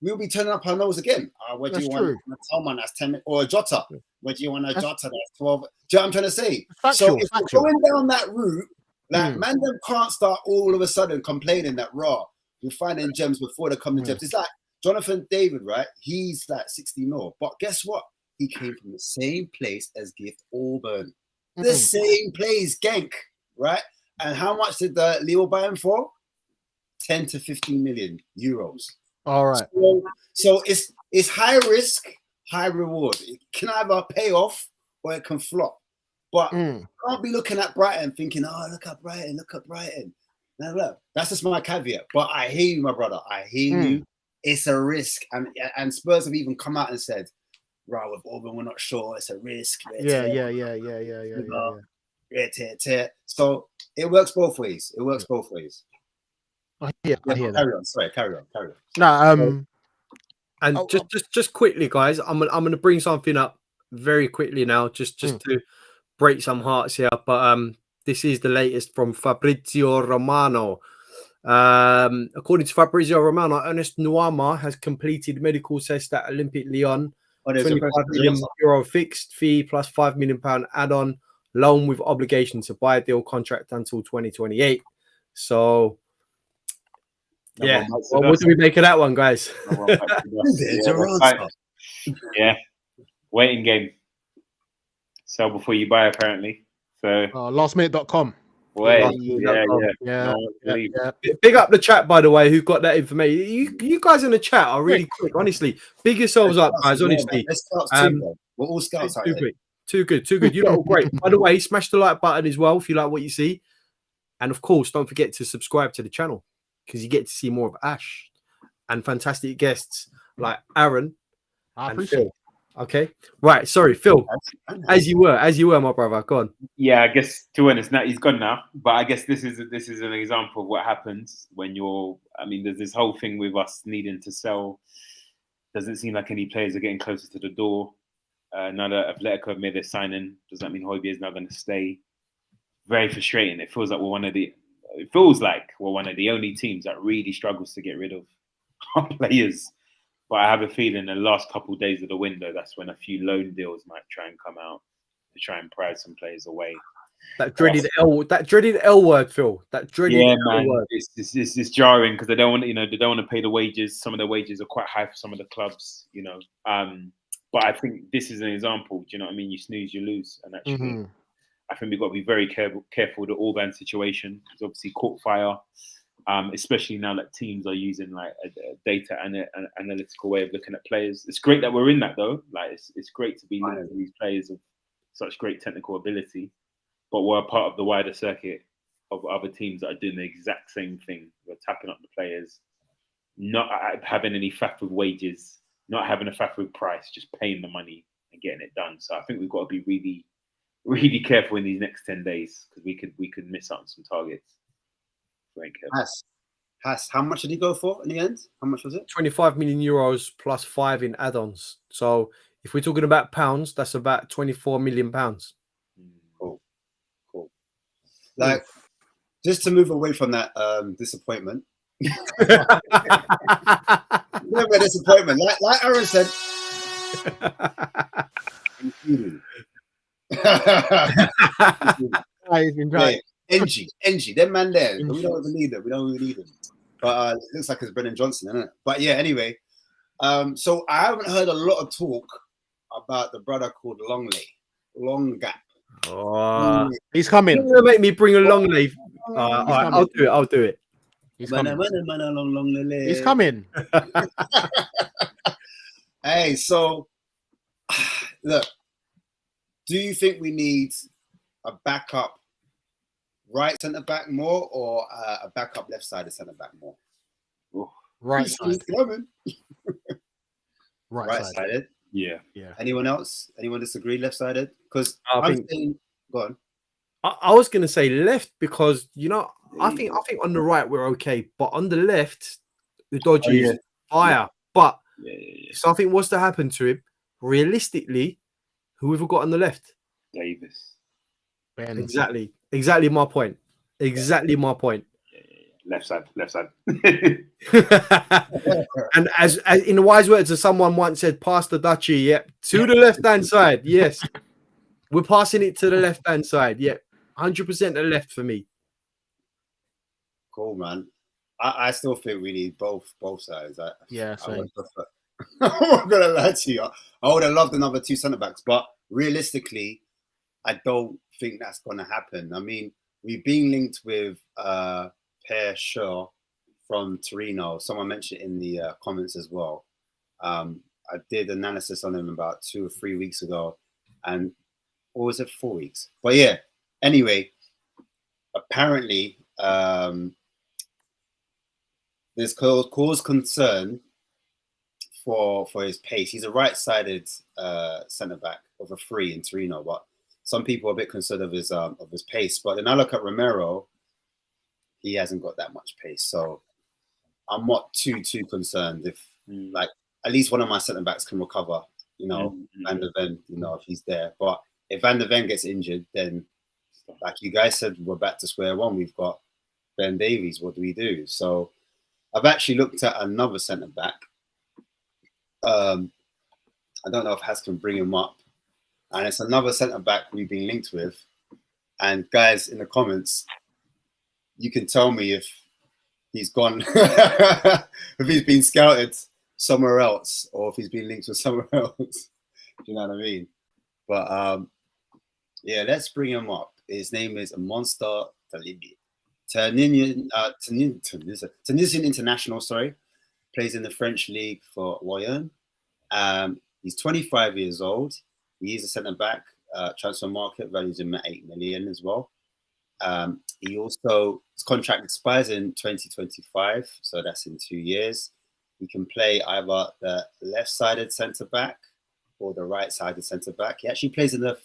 we'll be turning up our nose again. What do you want? Matoma, that's 10 or a Jota. What do you want? A Jota, that's 12. Do you know what I'm trying to say? Factual, so if we're going down that route, Like, man, them can't start all of a sudden complaining that raw. We're finding gems before they come to gems. It's like Jonathan David, right? He's like 60 mil. But guess what? He came from the same place as Gift Auburn. The same place, Genk, right? And how much did Leo buy him for? 10 to 15 million euros. All right. So it's high risk, high reward. It can either pay off or it can flop. But you can't be looking at Brighton thinking, oh, look at Brighton, look at Brighton. Now, look, that's just my caveat. But I hear you, my brother. I hear you. It's a risk. And Spurs have even come out and said, right, with Auburn, we're not sure. It's a risk. Yeah. So it works both ways. It works both ways. I hear that. Carry on. Sorry, carry on. No, and just quickly, guys, I'm gonna bring something up very quickly now, just to break some hearts here. But this is the latest from Fabrizio Romano. According to Fabrizio Romano, Ernest Nuama has completed medical test at Olympique Lyon. 25 million euro fixed fee plus £5 million add-on loan with obligation to buy a deal contract until 2028. So, yeah, what do we make of that one, guys? Yeah, waiting game. Sell before you buy, apparently. So lastminute.com. Wait, yeah. Big up the chat, by the way, who got that information. You guys in the chat are really quick, honestly. Big yourselves up, guys, honestly. We're all scouts out here. Too good. You lot are great. By the way, smash the like button as well if you like what you see. And of course, don't forget to subscribe to the channel because you get to see more of Ash and fantastic guests like Aaron and Phil. Okay, right. Sorry, Phil. As you were, my brother. Go on. Yeah, I guess to be honest, now he's gone now. But I guess this is an example of what happens when you're. I mean, there's this whole thing with us needing to sell. Doesn't seem like any players are getting closer to the door. Now that Atletico have made their signing, does that mean Højbjerg is now going to stay? Very frustrating. It feels like we're one of the only teams that really struggles to get rid of our players. But I have a feeling the last couple of days of the window, that's when a few loan deals might try and come out to try and prize some players away. That dreaded L word, Phil. That dreaded L word. It's jarring because they don't want to pay the wages. Some of the wages are quite high for some of the clubs, But I think this is an example. Do you know what I mean? You snooze, you lose, and actually, I think we've got to be very careful with the Orban situation. It's obviously caught fire. Especially now that teams are using like a data and an analytical way of looking at players. It's great that we're in that though. Like it's great to be linked to these players of such great technical ability, but we're a part of the wider circuit of other teams that are doing the exact same thing. We're tapping up the players, not having any faff with wages, not having a faff with price, just paying the money and getting it done. So I think we've got to be really, really careful in these next 10 days because we could miss out on some targets. Has how much did he go for in the end? How much was it? 25 million euros plus 5 in add-ons. So if we're talking about pounds, that's about 24 million pounds. Cool. Like, just to move away from that disappointment. Never disappointment. Like Aaron said. NG, them man there. We don't even need them. But it looks like it's Brennan Johnson, isn't it? But yeah, anyway. So I haven't heard a lot of talk about the brother called Long Gap. Oh, he's coming. You're gonna make me bring a Longley. All right, I'll do it. He's coming. He's coming. Hey, so look, do you think we need a backup right centre back more or a backup left sided centre back more? Right side. Right sided. Yeah. Anyone else? Anyone disagree? Left sided? Because I'm saying, go on. I was going to say left because I think on the right we're okay, but on the left the dodgy is fire. But if something was to happen to him, realistically, who have we got on the left? Davis. Ben. Exactly my point. Left side. And as in the wise words of someone once said, pass the duchy, to the left-hand side. Yes. We're passing it to the left-hand side. 100% the left for me. Cool, man. I still think we need both sides. Yeah, I same. would prefer. I'm not gonna lie to you. I would have loved another 2 centre backs, but realistically, I don't think that's gonna happen. I mean, we've been linked with Per Shaw from Torino. Someone mentioned it in the comments as well. I did analysis on him about 2 or 3 weeks ago, and or was it 4 weeks? But yeah. Anyway, apparently, there's caused concern for his pace. He's a right-sided centre back of a 3 in Torino, but some people are a bit concerned of his pace. But then I look at Romero, he hasn't got that much pace, so I'm not too concerned if like at least one of my centre backs can recover. You know, Van der Ven, you know, if he's there. But if Van der Ven gets injured, then like you guys said, we're back to square one. We've got Ben Davies. What do we do? So I've actually looked at another centre back. I don't know if Has can bring him up, and it's another centre back we've been linked with. And guys, in the comments, you can tell me if he's gone, if he's been scouted somewhere else, or if he's been linked with somewhere else. Do you know what I mean? But yeah, let's bring him up. His name is Monster Talibi. Tunisian international, sorry. Plays in the French league for Royan. He's 25 years old. He is a centre back. Transfer market values him at 8 million as well. He also, his contract expires in 2025, so that's in 2 years. He can play either the left-sided centre back or the right-sided centre back. He actually plays in the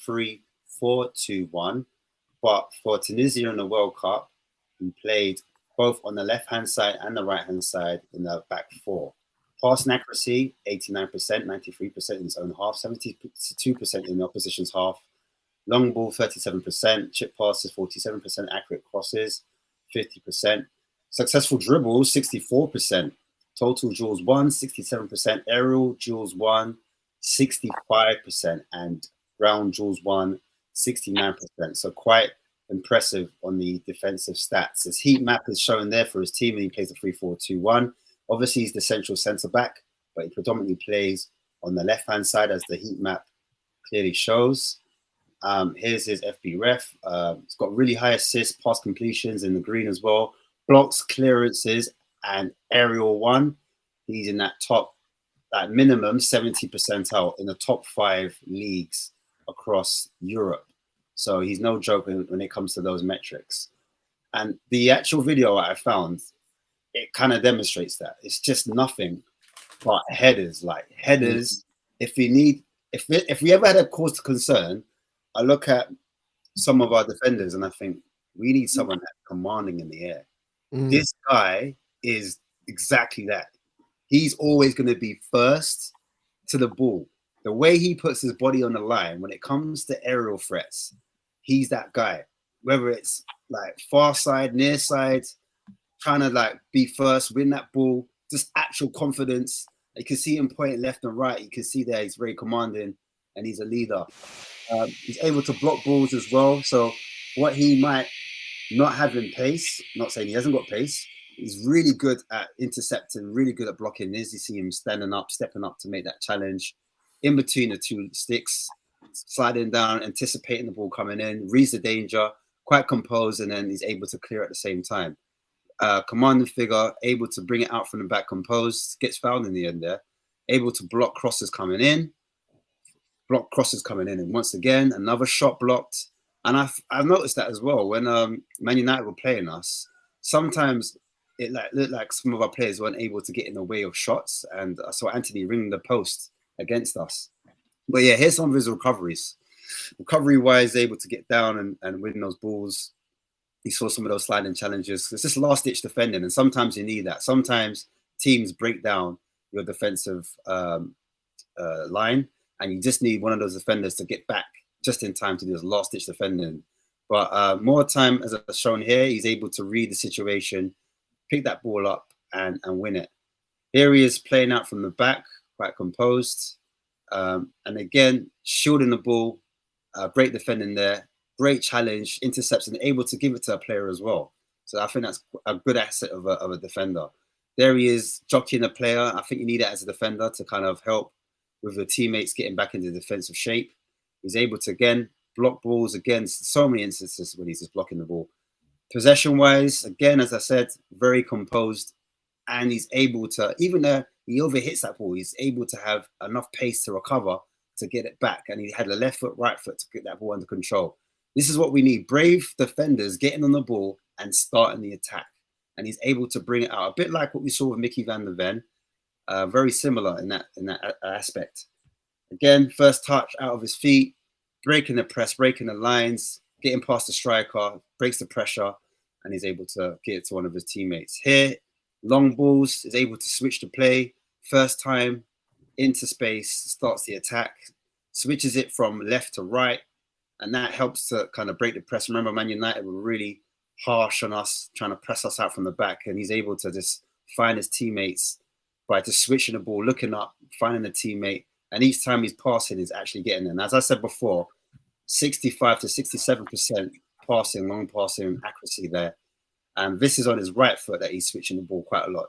3-4-2-1, but for Tunisia in the World Cup, he played both on the left-hand side and the right-hand side in the back 4. Passing accuracy, 89%, 93% in his own half, 72% in the opposition's half. Long ball, 37%. Chip passes, 47%. Accurate crosses, 50%. Successful dribbles, 64%. Total duels won, 67%. Aerial duels won, 65%. And ground duels won, 69%. So quite impressive on the defensive stats. His heat map is shown there for his team, and he plays a 3-4-2-1. Obviously, he's the central centre back, but he predominantly plays on the left-hand side, as the heat map clearly shows. Here's his FB ref. It's got really high assists, pass completions in the green as well. Blocks, clearances, and aerial 1. He's in that top, that minimum 70 percentile in the top 5 leagues across Europe. So he's no joke when it comes to those metrics. And the actual video I found, it kind of demonstrates that. It's just nothing but headers. Like headers, if we ever had a cause to concern, I look at some of our defenders and I think we need someone that's commanding in the air. This guy is exactly that. He's always going to be first to the ball. The way he puts his body on the line when it comes to aerial threats, he's that guy. Whether it's like far side, near side, trying to like be first, win that ball, just actual confidence. You can see him pointing left and right. You can see there he's very commanding and he's a leader. He's able to block balls as well. So what he might not have in pace, not saying he hasn't got pace, he's really good at intercepting, really good at blocking. As you see him standing up, stepping up to make that challenge in between the 2 sticks, sliding down, anticipating the ball coming in, reads the danger, quite composed, and then he's able to clear at the same time. Commanding figure, able to bring it out from the back, composed, gets fouled in the end there, able to block crosses coming in, and once again, another shot blocked. And I've noticed that as well when Man United were playing us. Sometimes it looked like some of our players weren't able to get in the way of shots, and I saw Anthony ring the post against us. But yeah, here's some of his recoveries. Recovery-wise, able to get down and win those balls. He saw some of those sliding challenges. It's just last-ditch defending, and sometimes you need that. Sometimes teams break down your defensive line, and you just need one of those defenders to get back just in time to do this last-ditch defending. But more time, as I've shown here, he's able to read the situation, pick that ball up, and win it. Here he is playing out from the back, quite composed. And again, shielding the ball, great defending there, great challenge, intercepts, and able to give it to a player as well. So I think that's a good asset of a defender. There he is, jockeying a player. I think you need that as a defender to kind of help with your teammates getting back into defensive shape. He's able to, again, block balls against so many instances when he's just blocking the ball. Possession-wise, again, as I said, very composed. And he's able to, even though he overhits that ball, he's able to have enough pace to recover to get it back. And he had a left foot, right foot to get that ball under control. This is what we need. Brave defenders getting on the ball and starting the attack. And he's able to bring it out. A bit like what we saw with Mickey van der Ven. Very similar in that aspect. Again, first touch out of his feet, breaking the press, breaking the lines, getting past the striker, breaks the pressure, and he's able to get it to one of his teammates. Here, long balls, is able to switch the play, first time, into space, starts the attack, switches it from left to right, and that helps to kind of break the press. Remember, Man United were really harsh on us, trying to press us out from the back, and he's able to just find his teammates by just switching the ball, looking up, finding a teammate, and each time he's passing, he's actually getting there. And as I said before, 65 to 67% passing, long passing accuracy there. And this is on his right foot that he's switching the ball quite a lot.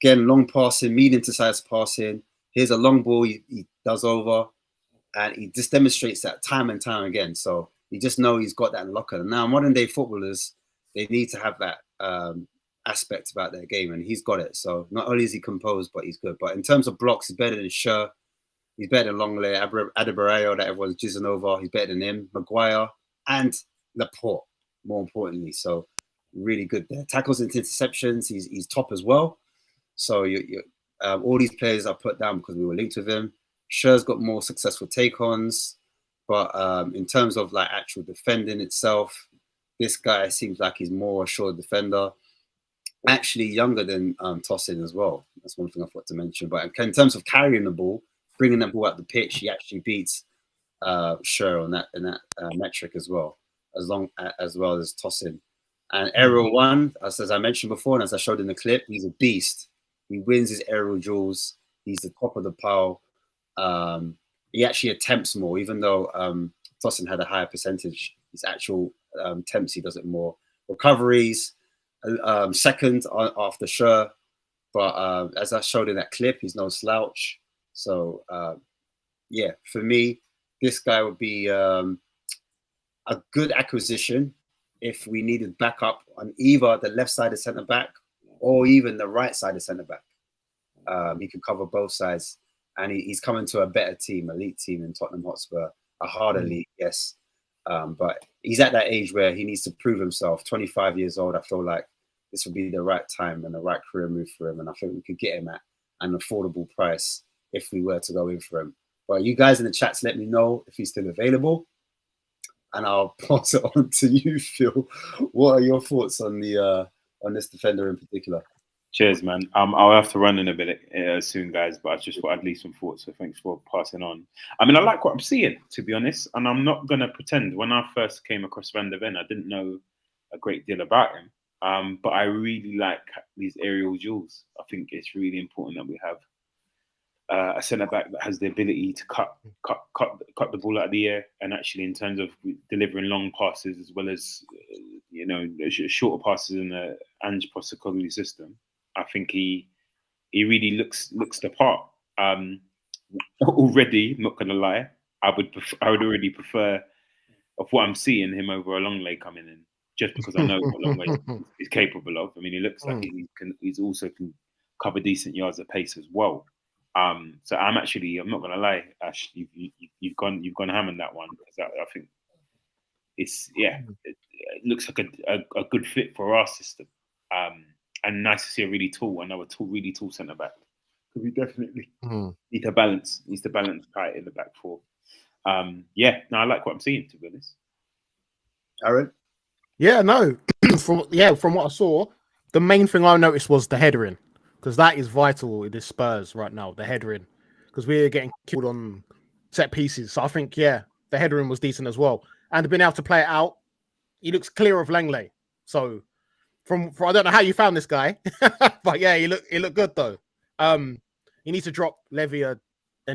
Again, long passing, medium to size passing. Here's a long ball he does over, and he just demonstrates that time and time again. So you just know he's got that in locker. And now modern day footballers, they need to have that aspect about their game, and he's got it. So not only is he composed, but he's good. But in terms of blocks, he's better than Schur. He's better than Longley, Adebayo that everyone's jizzing over. He's better than him, Maguire, and Laporte, more importantly. So really good there. Tackles and interceptions, he's top as well. So all these players are put down because we were linked with him. Schur's got more successful take-ons, but in terms of like actual defending itself, this guy seems like he's more assured defender. Actually younger than Tosin as well. That's one thing I forgot to mention. But in terms of carrying the ball, bringing that ball out the pitch, he actually beats Schur on that metric as well as Tosin. And aerial one, as I mentioned before, and as I showed in the clip, he's a beast. He wins his aerial duels. He's the top of the pile. He actually attempts more, even though Tosin had a higher percentage. His actual attempts, he does it more. Recoveries, second after Schur. But as I showed in that clip, he's no slouch. So, yeah, for me, this guy would be a good acquisition if we needed backup on either the left side of centre back or even the right side of centre back. He can cover both sides, and he's coming to a better team, elite team in Tottenham Hotspur, a harder league, yes. But he's at that age where he needs to prove himself. 25 years old, I feel like this would be the right time and the right career move for him. And I think we could get him at an affordable price if we were to go in for him. But you guys in the chats, let me know if he's still available, and I'll pass it on to you, Phil. What are your thoughts on on this defender in particular? Cheers, man. I'll have to run in a bit soon, guys, but I just thought I'd leave some thoughts, so thanks for passing on. I mean, I like what I'm seeing, to be honest, and I'm not going to pretend. When I first came across Van der Ven, I didn't know a great deal about him, but I really like these aerial duels. I think it's really important that we have a centre-back that has the ability to cut the ball out of the air, and actually in terms of delivering long passes as well as, shorter passes in the Ange Postecoglou system. I think he really looks the part. Already, not gonna lie, I would already prefer of what I'm seeing him over a Longley coming in, just because I know what Longley is capable of. I mean, he looks like he's also can cover decent yards at pace as well. So I'm not gonna lie, Ash, you've gone ham on that one, because I think it looks like a good fit for our system. And nice to see really tall centre back. Because we definitely need to balance tight in the back four. I like what I'm seeing, to be honest. Aaron? Yeah, no. From what I saw, the main thing I noticed was the headering, because that is vital in this Spurs right now, the headering, because we're getting killed on set pieces. So I think, the headering was decent as well. And being able to play it out, he looks clear of Langley. So from I don't know how you found this guy, but yeah, he looked good though. You need to drop Levy an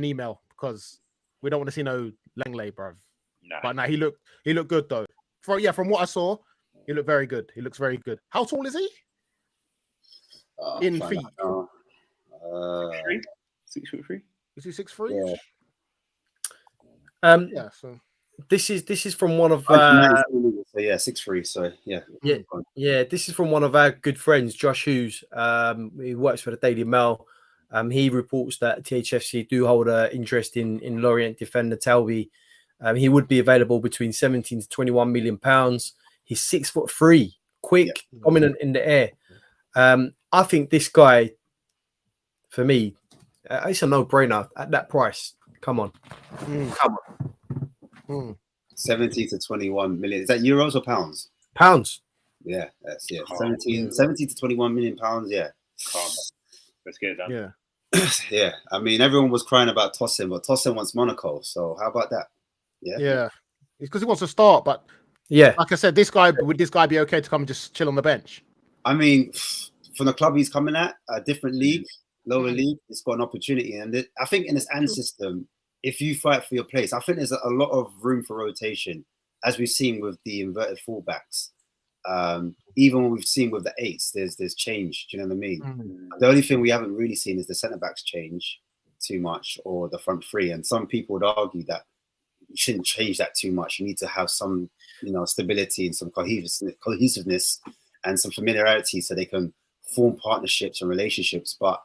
email, because we don't want to see no Langley, bruv. Nah. But no, he looked good though. From what I saw, He looked very good. He looks very good. How tall is he? In feet. 6'3". Is he 6'3"? Yeah. Yeah. So this is from one of so yeah, 6'3". So yeah. This is from one of our good friends, Josh Hughes. He works for the Daily Mail. He reports that THFC do hold an interest in Lorient defender Talby. He would be available between 17 to 21 million pounds. He's 6'3", quick, dominant in the air. I think this guy, for me, it's a no-brainer at that price. Come on. 70 to 21 million. Is that euros or pounds? Pounds. Yeah, that's 70 to 21 million pounds. Yeah. Calm. Let's get it done. yeah. Yeah. I mean, everyone was crying about Tosin, but Tosin wants Monaco. So how about that? Yeah. Yeah. It's because he wants to start, but yeah, like I said, would this guy be okay to come and just chill on the bench? I mean, from the club he's coming at, a different league, lower league, it's got an opportunity. And I think in this AND system, if you fight for your place, I think there's a lot of room for rotation, as we've seen with the inverted fullbacks. Even when we've seen with the eights, there's change. Do you know what I mean? The only thing we haven't really seen is the centre backs change too much, or the front three. And some people would argue that you shouldn't change that too much. You need to have some, stability and some cohesiveness and some familiarity so they can form partnerships and relationships. But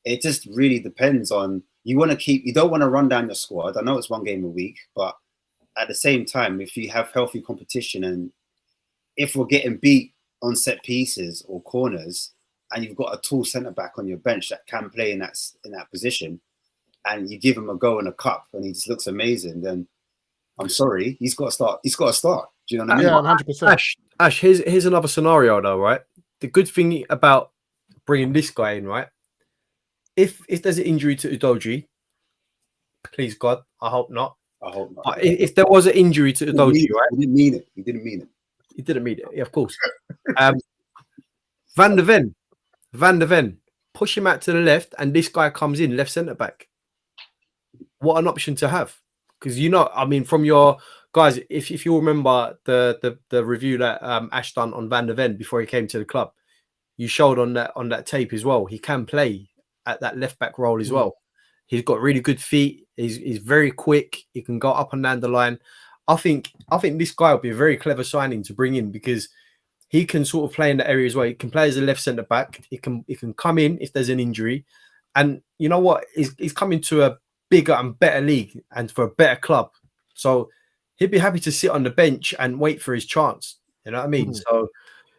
it just really depends on, you don't want to run down your squad. I know it's one game a week, but at the same time, if you have healthy competition, and if we're getting beat on set pieces or corners, and you've got a tall centre back on your bench that can play in that position, and you give him a go in a cup and he just looks amazing, then I'm sorry, he's got to start. He's got to start. Do you know what I mean? Yeah, 100%. Ash, here's another scenario though, right? The good thing about bringing this guy in, right? If there's an injury to Udogie, please God, I hope not. I hope not. But if there was an injury to Udogie, right? He didn't mean it. He didn't mean it. He didn't mean it. Yeah, of course. Van der Ven, push him out to the left, and this guy comes in left centre back. What an option to have, because I mean, from your guys, if you remember the review that Ash done on Van der Ven before he came to the club, you showed on that tape as well. He can play at that left back role as well. He's got really good feet. He's very quick. He can go up and down the line. I think this guy will be a very clever signing to bring in, because he can sort of play in the area as well. He can play as a left centre back. He can come in if there's an injury, and you know what? He's coming to a bigger and better league and for a better club. So he'd be happy to sit on the bench and wait for his chance. You know what I mean? So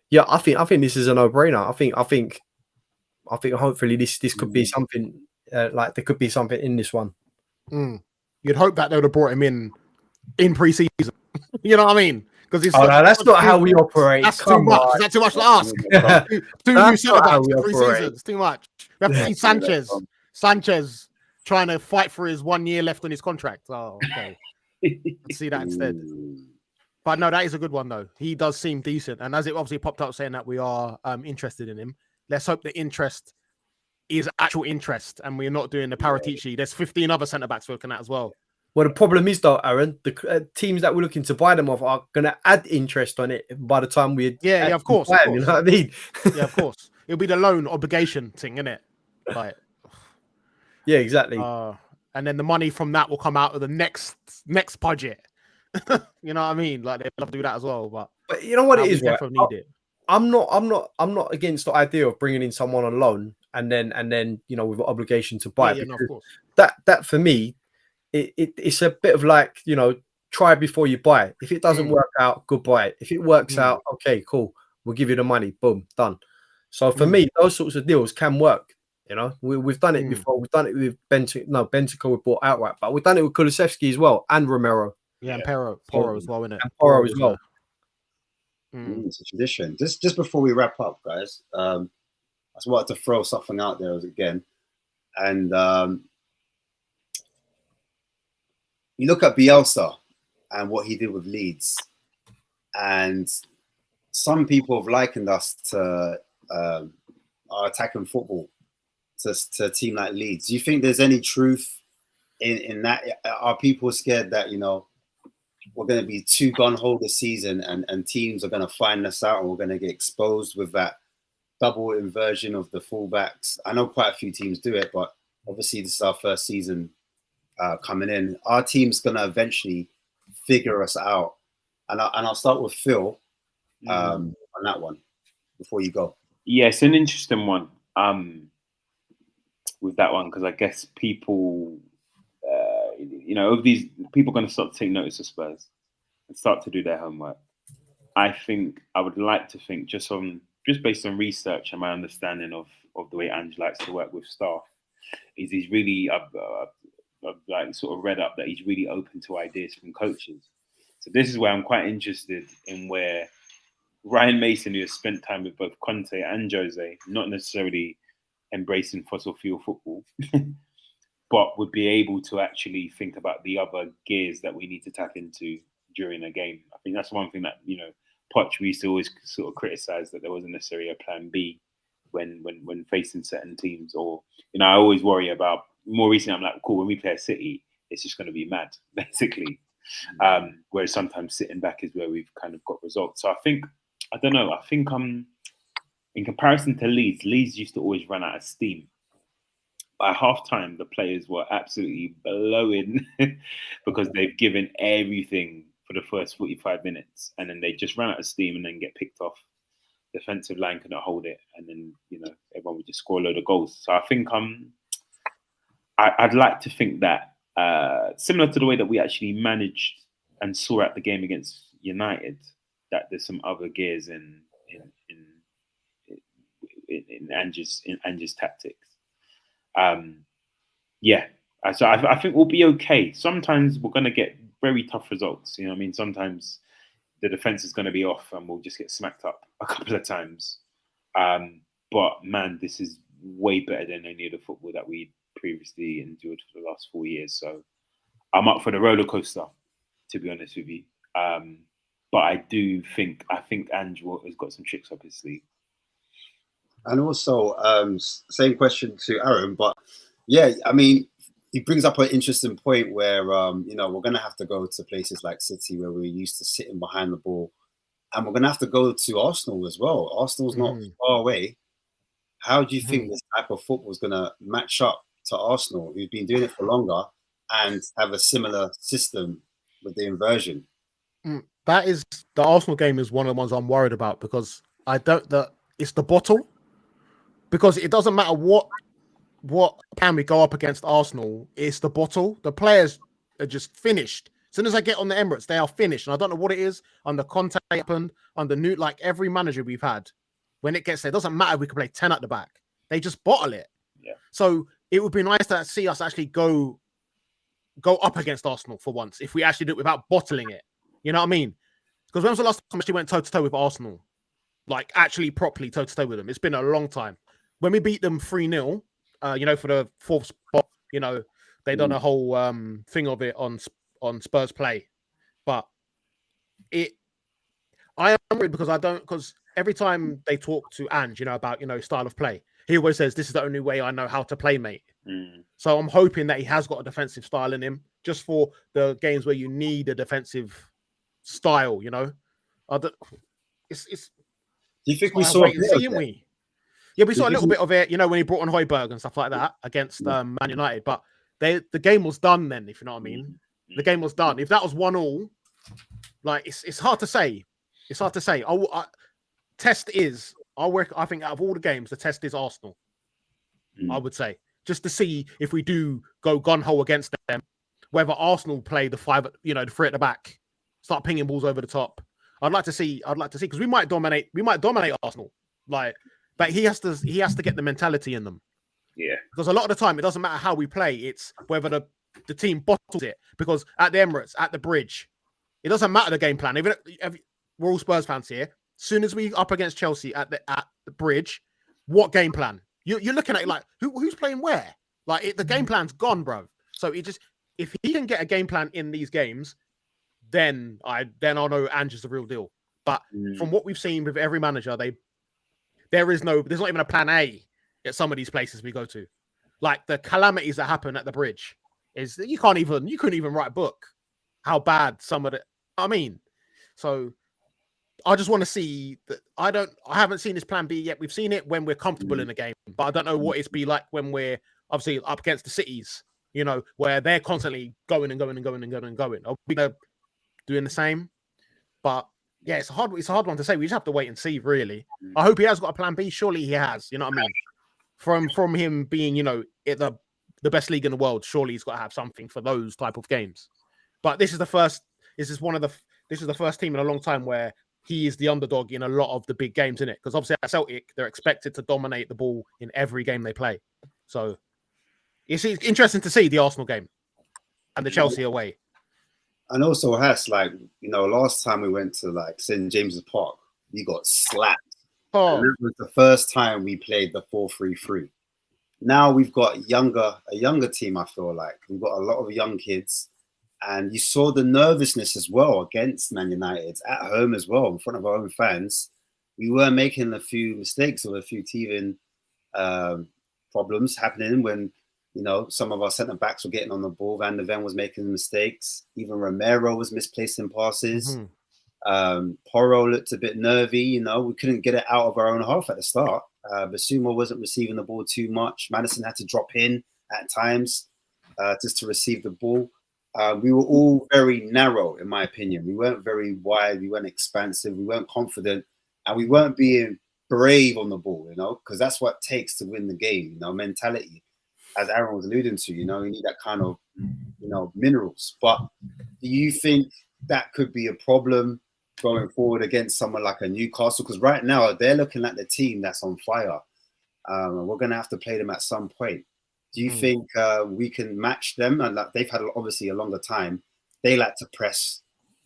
yeah, I think this is a no-brainer. I think hopefully this could be something like there could be something in this one. You'd hope that they would have brought him in pre-season. You know what I mean? Because no, that's not how we operate. That's too much. Is that too much to ask? Two new centre backs in pre-seasons. Too much. We have to see Sanchez trying to fight for his 1 year left on his contract. Oh, okay. Let's see that instead. But no, that is a good one though. He does seem decent, and as it obviously popped up saying that we are interested in him, let's hope the interest is actual interest, and we're not doing the Paratici. There's 15 other centre backs we're looking at as well. Well, the problem is though, Aaron, the teams that we're looking to buy them off are going to add interest on it by the time we of course. You know what I mean? Yeah, of course. It'll be the loan obligation thing, isn't it? Like, yeah, exactly. And then the money from that will come out of the next budget. You know what I mean? Like, they'll do that as well. But you know what it is, right? Definitely need it. I'm not against the idea of bringing in someone on loan and then with an obligation to buy. Yeah, no, of course. That for me, it's a bit of like, try before you buy. If it doesn't work out, goodbye. If it works out, okay, cool. We'll give you the money. Boom, done. So for me, those sorts of deals can work. We've done it before. We've done it with Bentico we bought outright, but we've done it with Kulusevski as well and Romero. Yeah, and Porro as well, innit? And Porro as well. It's a tradition. Just before we wrap up, guys, I just wanted to throw something out there again. And you look at Bielsa and what he did with Leeds, and some people have likened us to our attacking football to a team like Leeds. Do you think there's any truth in that? Are people scared that we're going to be too gun-ho this season, and teams are going to find us out, and we're going to get exposed with that double inversion of the fullbacks. I know quite a few teams do it, but obviously this is our first season coming in. Our team's going to eventually figure us out. And I'll start with Phil on that one before you go. Yeah, it's an interesting one with that one, because I guess people, of these people are going to start to take notice of Spurs and start to do their homework. I think I would like to think just based on research and my understanding of the way Ange likes to work with staff, is he's really I've like sort of read up that he's really open to ideas from coaches. So this is where I'm quite interested in where Ryan Mason, who has spent time with both Conte and Jose, not necessarily embracing fossil fuel football, but would be able to actually think about the other gears that we need to tap into during a game. I think that's one thing that, Poch, we used to always sort of criticize, that there wasn't necessarily a plan B when facing certain teams. Or, I always worry about, more recently, I'm like, cool, when we play a City, it's just going to be mad, basically. Whereas sometimes sitting back is where we've kind of got results. So I think in comparison to Leeds used to always run out of steam. By half time, the players were absolutely blowing because they've given everything for the first 45 minutes, and then they just ran out of steam and then get picked off. Defensive line couldn't hold it, and then everyone would just score a load of goals. So I think I'd like to think that similar to the way that we actually managed and saw out the game against United, that there's some other gears in Ange's tactics. So I think we'll be okay. Sometimes we're going to get very tough results. Sometimes the defense is going to be off and we'll just get smacked up a couple of times. But man, this is way better than any of the football that we previously endured for the last 4 years. So I'm up for the roller coaster, to be honest with you. But I think Ange has got some tricks up his sleeve. And also, same question to Aaron, but yeah, I mean, he brings up an interesting point where, we're going to have to go to places like City where we're used to sitting behind the ball. And we're going to have to go to Arsenal as well. Arsenal's not far away. How do you think this type of football is going to match up to Arsenal, who's been doing it for longer and have a similar system with the inversion? That is, the Arsenal game is one of the ones I'm worried about, because it's the bottle. Because it doesn't matter what plan we go up against Arsenal, it's the bottle. The players are just finished. As soon as I get on the Emirates, they are finished. And I don't know what it is. Under Conte happened, under Newt, like every manager we've had, when it gets there, it doesn't matter if we can play 10 at the back. They just bottle it. Yeah. So it would be nice to see us actually go up against Arsenal for once, if we actually do it without bottling it. You know what I mean? Because when was the last time we actually went toe-to-toe with Arsenal? Like, actually properly toe-to-toe with them. It's been a long time. When we beat them 3-0, for the fourth spot, they done a whole thing of it on Spurs play. But I am worried because every time they talk to Ange, about, style of play, he always says, this is the only way I know how to play, mate. So I'm hoping that he has got a defensive style in him, just for the games where you need a defensive style, Do you think we saw it? Yeah, we saw a little bit of it, when he brought on Højbjerg and stuff like that against Man United. But the game was done then, if you know what I mean. The game was done. If that was 1-1, like it's hard to say. It's hard to say. I think out of all the games, the test is Arsenal. I would say, just to see if we do go gun-ho against them, whether Arsenal play the the 3 at the back, start pinging balls over the top. I'd like to see because we might dominate Arsenal. But he has to get the mentality in them. Yeah. Because a lot of the time, it doesn't matter how we play. It's whether the team bottles it. Because at the Emirates, at the Bridge, it doesn't matter the game plan. Even if we're all Spurs fans here, as soon as we up against Chelsea at the Bridge, what game plan? You're looking at it like, who's playing where? Like, the game plan's gone, bro. So if he can get a game plan in these games, then I'll know Ange is the real deal. But from what we've seen with every manager, there's not even a plan A at some of these places we go to. Like, the calamities that happen at the Bridge is you couldn't even write a book how bad some of I mean, so I just want to see that. I haven't seen this plan B yet. We've seen it when we're comfortable in the game, but I don't know what it's be like when we're obviously up against the cities, where they're constantly going and going and going and going and going. Are we doing the same? But yeah, it's a hard one to say. We just have to wait and see, really. I hope he has got a plan B. Surely he has, you know what I mean? From him being, at the best league in the world, surely he's got to have something for those type of games. But this is the first team in a long time where he is the underdog in a lot of the big games, in it. Because obviously at Celtic, they're expected to dominate the ball in every game they play. So it's interesting to see the Arsenal game and the Chelsea away. And also, last time we went to St. James's Park, we got slapped. Oh. And that was the first time we played the 4-3-3. Now we've got a younger team. I feel like we've got a lot of young kids, and you saw the nervousness as well against Man United at home as well in front of our own fans. We were making a few mistakes or a few teething problems happening when some of our centre backs were getting on the ball. Van de Ven was making mistakes. Even Romero was misplacing passes. Porro looked a bit nervy. We couldn't get it out of our own half at the start. Basuma wasn't receiving the ball too much. Maddison had to drop in at times just to receive the ball. We were all very narrow, in my opinion. We weren't very wide. We weren't expansive. We weren't confident. And we weren't being brave on the ball, because that's what it takes to win the game, mentality. As Aaron was alluding to, you need that kind of, minerals. But do you think that could be a problem going forward against someone like a Newcastle? Because right now they're looking at the team that's on fire. We're going to have to play them at some point. Do you think we can match them? And they've had obviously a longer time. They like to press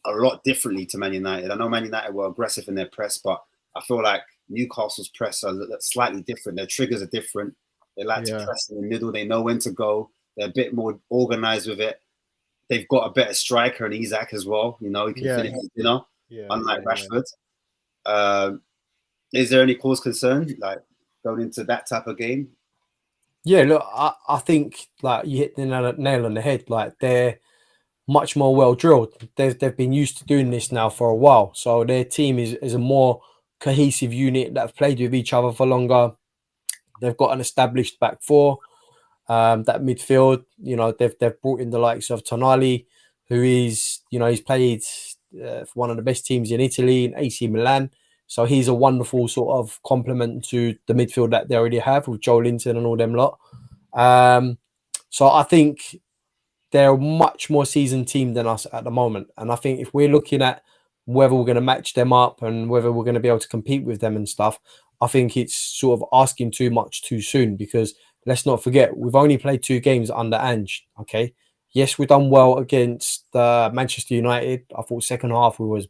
a lot differently to Man United. I know Man United were aggressive in their press, but I feel like Newcastle's press are slightly different. Their triggers are different. They like to press in the middle. They know when to go. They're a bit more organized with it. They've got a better striker in Isak as well. He can finish his dinner, unlike Rashford. Is there any cause concern going into that type of game? Yeah, look, I think you hit the nail on the head. They're much more well drilled. They've been used to doing this now for a while. So their team is a more cohesive unit that have played with each other for longer. They've got an established back four. That midfield, they've brought in the likes of Tonali, who is, he's played for one of the best teams in Italy, in AC Milan. So he's a wonderful sort of complement to the midfield that they already have with Joe Linton and all them lot. So I think they're a much more seasoned team than us at the moment. And I think if we're looking at whether we're going to match them up and whether we're going to be able to compete with them and stuff, I think it's sort of asking too much too soon, because let's not forget, we've only played 2 games under Ange, okay? Yes, we've done well against Manchester United. I thought second half we was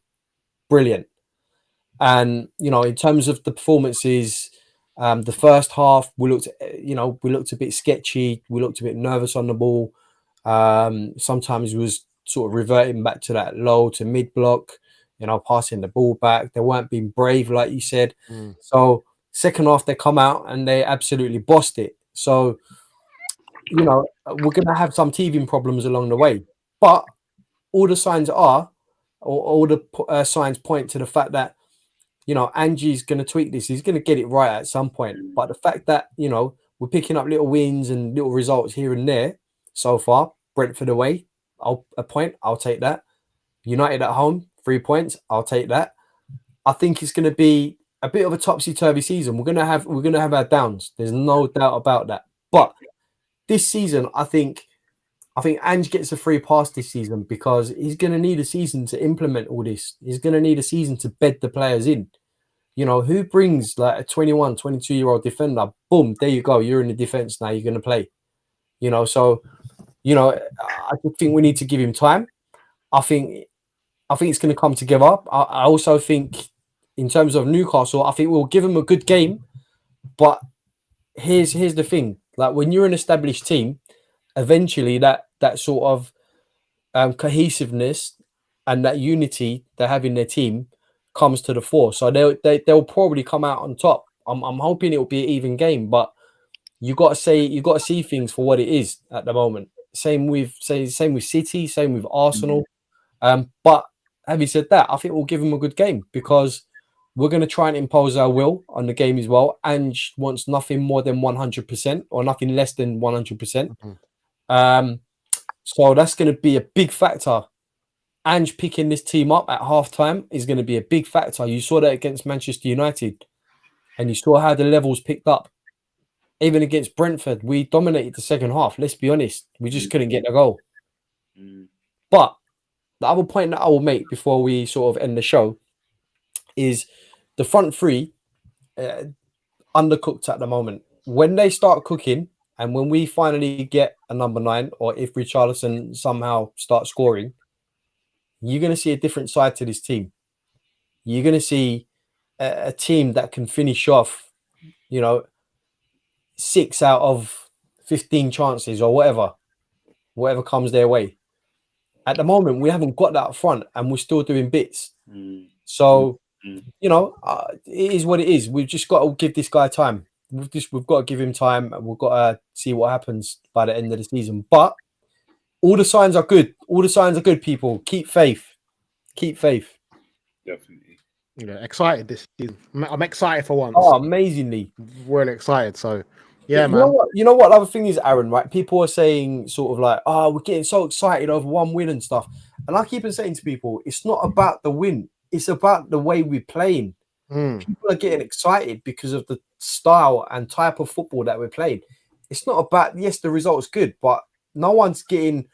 brilliant. And, in terms of the performances, the first half, we looked a bit sketchy. We looked a bit nervous on the ball. Sometimes it was sort of reverting back to that low to mid block, passing the ball back. They weren't being brave, like you said. So second half, they come out and they absolutely bossed it. So, we're going to have some teething problems along the way. But all the signs signs point to the fact that, Angie's going to tweak this. He's going to get it right at some point. But the fact that, we're picking up little wins and little results here and there so far, Brentford away, a point, I'll take that. United at home, 3 points, I'll take that. I think it's going to be a bit of a topsy-turvy season. We're going to have our downs. There's no doubt about that. But this season, I think Ange gets a free pass this season, because he's going to need a season to implement all this. He's going to need a season to bed the players in. Who brings a 21, 22-year-old defender? Boom, there you go. You're in the defense now. You're going to play. So, I think we need to give him time. I think it's going to come together. I also think, in terms of Newcastle, I think we'll give him a good game. But here's the thing. When you're an established team, eventually that sort of cohesiveness and that unity they have in their team comes to the fore. So they'll probably come out on top. I'm hoping it will be an even game, but you got to see things for what it is at the moment. Same with City, same with Arsenal. But having said that, I think we'll give him a good game because we're going to try and impose our will on the game as well. Ange wants nothing more than 100% or nothing less than 100%. So that's going to be a big factor. Ange picking this team up at halftime is going to be a big factor. You saw that against Manchester United, and you saw how the levels picked up. Even against Brentford, we dominated the second half. Let's be honest, we just couldn't get a goal. But the other point that I will make before we sort of end the show is the front three undercooked at the moment. When they start cooking, and when we finally get a number 9, or if Richarlison somehow starts scoring, you're going to see a different side to this team. You're going to see a team that can finish off, 6 out of 15 chances or whatever comes their way. At the moment, we haven't got that up front, and we're still doing bits. So, it is what it is. We've just got to give this guy time. We've got to give him time, and we've got to see what happens by the end of the season. But all the signs are good. All the signs are good, people. Keep faith. Keep faith. Definitely. Excited this season. I'm excited for once. Oh, amazingly. Really excited. So, yeah, man. You know what? The other thing is, Aaron, right? People are saying sort of like, oh, we're getting so excited over one win and stuff. And I keep on saying to people, it's not about the win. It's about the way we're playing. People are getting excited because of the style and type of football that we're playing. It's not about, yes, the result's good, but no one's getting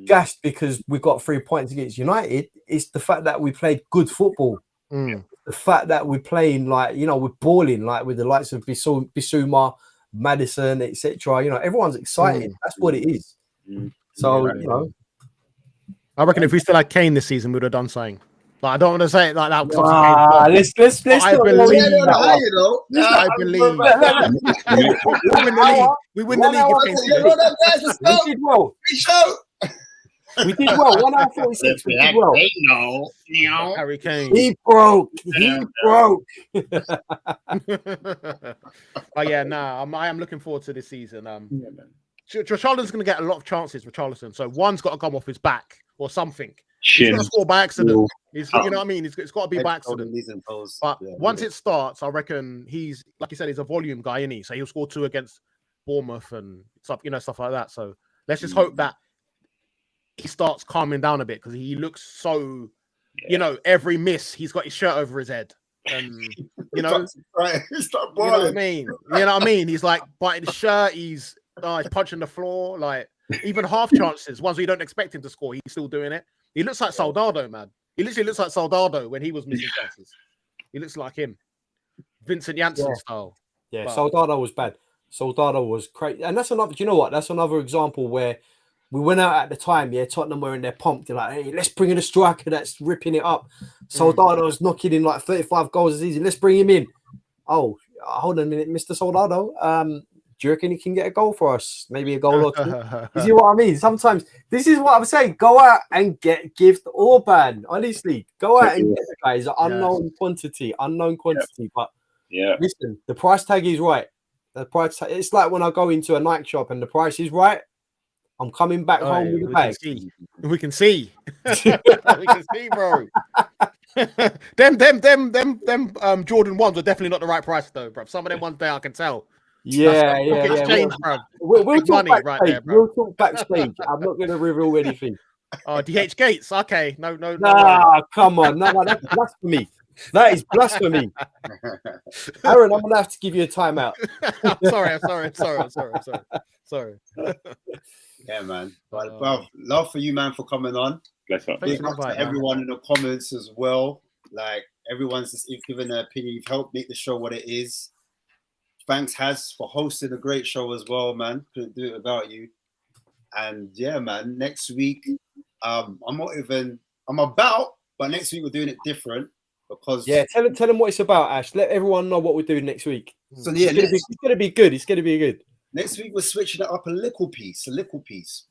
gassed because we got 3 points against United. It's the fact that we played good football. The fact that we're playing we're balling with the likes of Bissouma, Maddison, etc. Everyone's excited. That's what it is. So, I reckon if we still had Kane this season, we'd have done something. I don't want to say it like that. Let's I believe. I believe. We win the league. We did well. We did well. 1 hour 46. We did well. Harry Kane. He broke. But yeah, I am looking forward to this season. Richarlison's going to get a lot of chances. Richarlison, so one's got to come off his back or something. He's going to score by accident. You know what I mean? It's got to be by accident. But once it starts, I reckon he's, like you said, he's a volume guy, isn't he? So he'll score 2 against Bournemouth and stuff, stuff like that. So let's just hope that he starts calming down a bit because he looks so, every miss, he's got his shirt over his head. And, right. You know what I mean? He's like biting his shirt. He's punching the floor. Like, even half chances, ones where you don't expect him to score, he's still doing it. He looks like Soldado, man. He literally looks like Soldado when he was missing chances. He looks like him. Vincent Janssen style. Yeah, Soldado was bad. Soldado was crazy. And that's another, do you know what? That's another example where we went out at the time, Tottenham were in their pump. They're like, hey, let's bring in a striker that's ripping it up. Soldado's knocking in like 35 goals a season. Let's bring him in. Oh, hold on a minute, Mr. Soldado. Do you reckon he can get a goal for us? Maybe a goal or 2. You see what I mean? Sometimes this is what I'm saying. Go out and get Gift Orban. Honestly, go out and get the guys. Unknown quantity. But listen, the price tag is right. The price tag, it's like when I go into a Nike shop and the price is right. I'm coming back home with a bag. We can see. We can see, bro. them Jordan ones are definitely not the right price though, bro. Some of them ones there I can tell. Yeah. We'll talk backstage. Right there, bro. We'll talk backstage. I'm not going to reveal anything. Oh, DH Gates. Okay, no. Nah, come on. No, that's blasphemy. That is blasphemy. Aaron, I'm going to have to give you a timeout. Sorry. Yeah, man. But love for you, man, for coming on. Bless up. Big up to everyone in the comments as well. Like, everyone's just giving their opinion. You've helped make the show what it is. Thanks, Haz, for hosting a great show as well, man. Couldn't do it without you. And yeah, man, next week, I'm about, but next week we're doing it different because tell them what it's about, Ash. Let everyone know what we're doing next week. So yeah, it's gonna be good. It's gonna be good. Next week we're switching it up a little piece.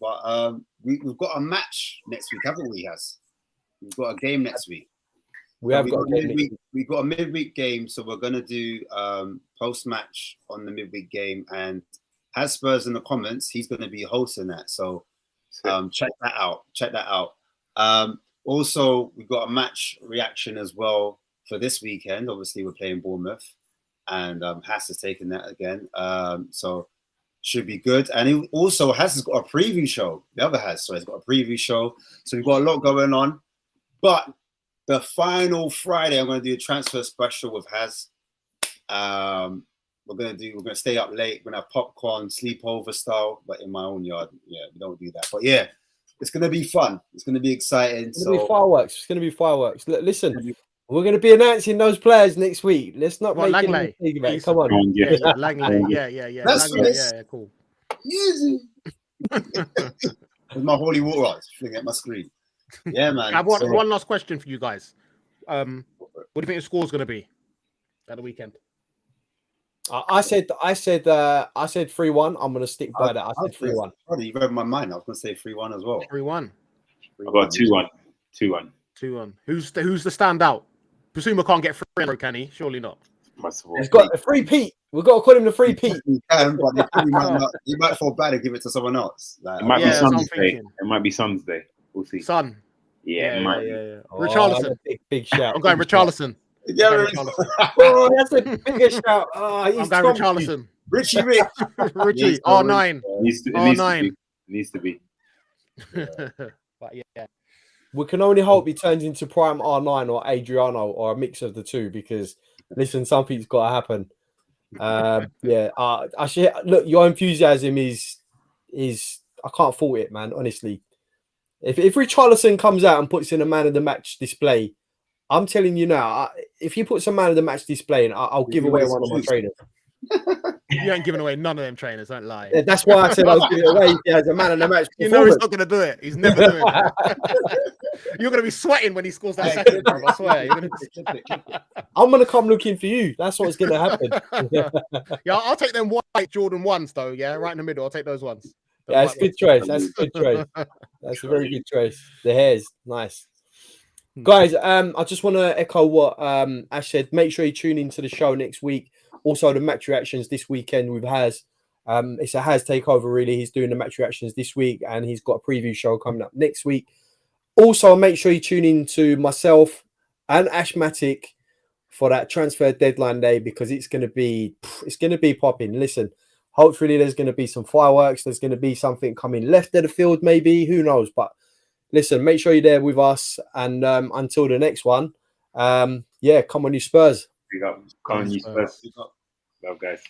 But we've got a match next week, haven't we, Haz? We've got a game next week. We've got a midweek game, so we're gonna do post-match on the midweek game, and has Spurs in the comments. He's gonna be hosting that, so check that out. Also, we've got a match reaction as well for this weekend. Obviously, we're playing Bournemouth, and Hass has taken that again. So should be good. And he also has got a preview show. The other has, so he's got a preview show. So we've got a lot going on. But the final Friday, I'm going to do a transfer special with Haz. We're gonna stay up late. We're gonna have popcorn, sleepover style, but in my own yard. Yeah, we don't do that. But yeah, it's gonna be fun. It's gonna be exciting. It's gonna be fireworks. It's gonna be fireworks. Listen, we're gonna be announcing those players next week. Let's not make Langley. any mistake, mate. Come on. Yeah, Langley. Yeah. That's Langley, nice. yeah, cool. Easy. With my holy water, fling at my screen. Yeah, man. I have one last question for you guys. What do you think the score's gonna be at the weekend? I said 3-1. I'm gonna stick by that. I said 3-1. You read my mind. I was gonna say 3-1 as well. 3-1. I got 2-1. 2-1. 2-1. Who's the standout? Basuma can't get free, can he? Surely not. He's got the free Pete. We've got to call him the free Pete. He can, but he might fall bad and give it to someone else. It might be Son's day. It might be Son's day. We'll see. Son. Yeah, it might be. Richarlison. Big shout. I'm going Richarlison. Yeah, oh, that's a bigger shout. I'm going Richarlison. Richie. Richie. R9. Needs to be. But yeah. We can only hope he turns into prime R9 or Adriano or a mix of the two because, listen, something's got to happen. Actually, look, your enthusiasm is I can't fault it, man. Honestly, if Richarlison comes out and puts in a man of the match display, I'm telling you now, if he puts a man of the match display, I'll give away one of my trainers. You ain't giving away none of them trainers, don't lie. Yeah, that's why I said I'll give it away as a man of the match. You know he's not going to do it. He's never doing it. You're going to be sweating when he scores that second, bro. I swear. I'm going to come looking for you. That's what's going to happen. Yeah, I'll take them white Jordan 1s, though. Yeah, right in the middle. I'll take those ones. Yeah, that's a good choice. That's a good choice. That's a very good choice. The hairs, nice. Guys, I just want to echo what Ash said. Make sure you tune into the show next week. Also, the match reactions this weekend with Haz. It's a Haz takeover, really. He's doing the match reactions this week, and he's got a preview show coming up next week. Also, make sure you tune in to myself and Ashmatic for that transfer deadline day because it's going to be popping. Listen, hopefully there's going to be some fireworks. There's going to be something coming left of the field, maybe. Who knows? But listen, make sure you're there with us. And until the next one, come on, you Spurs. Come on, you Spurs. Love, guys.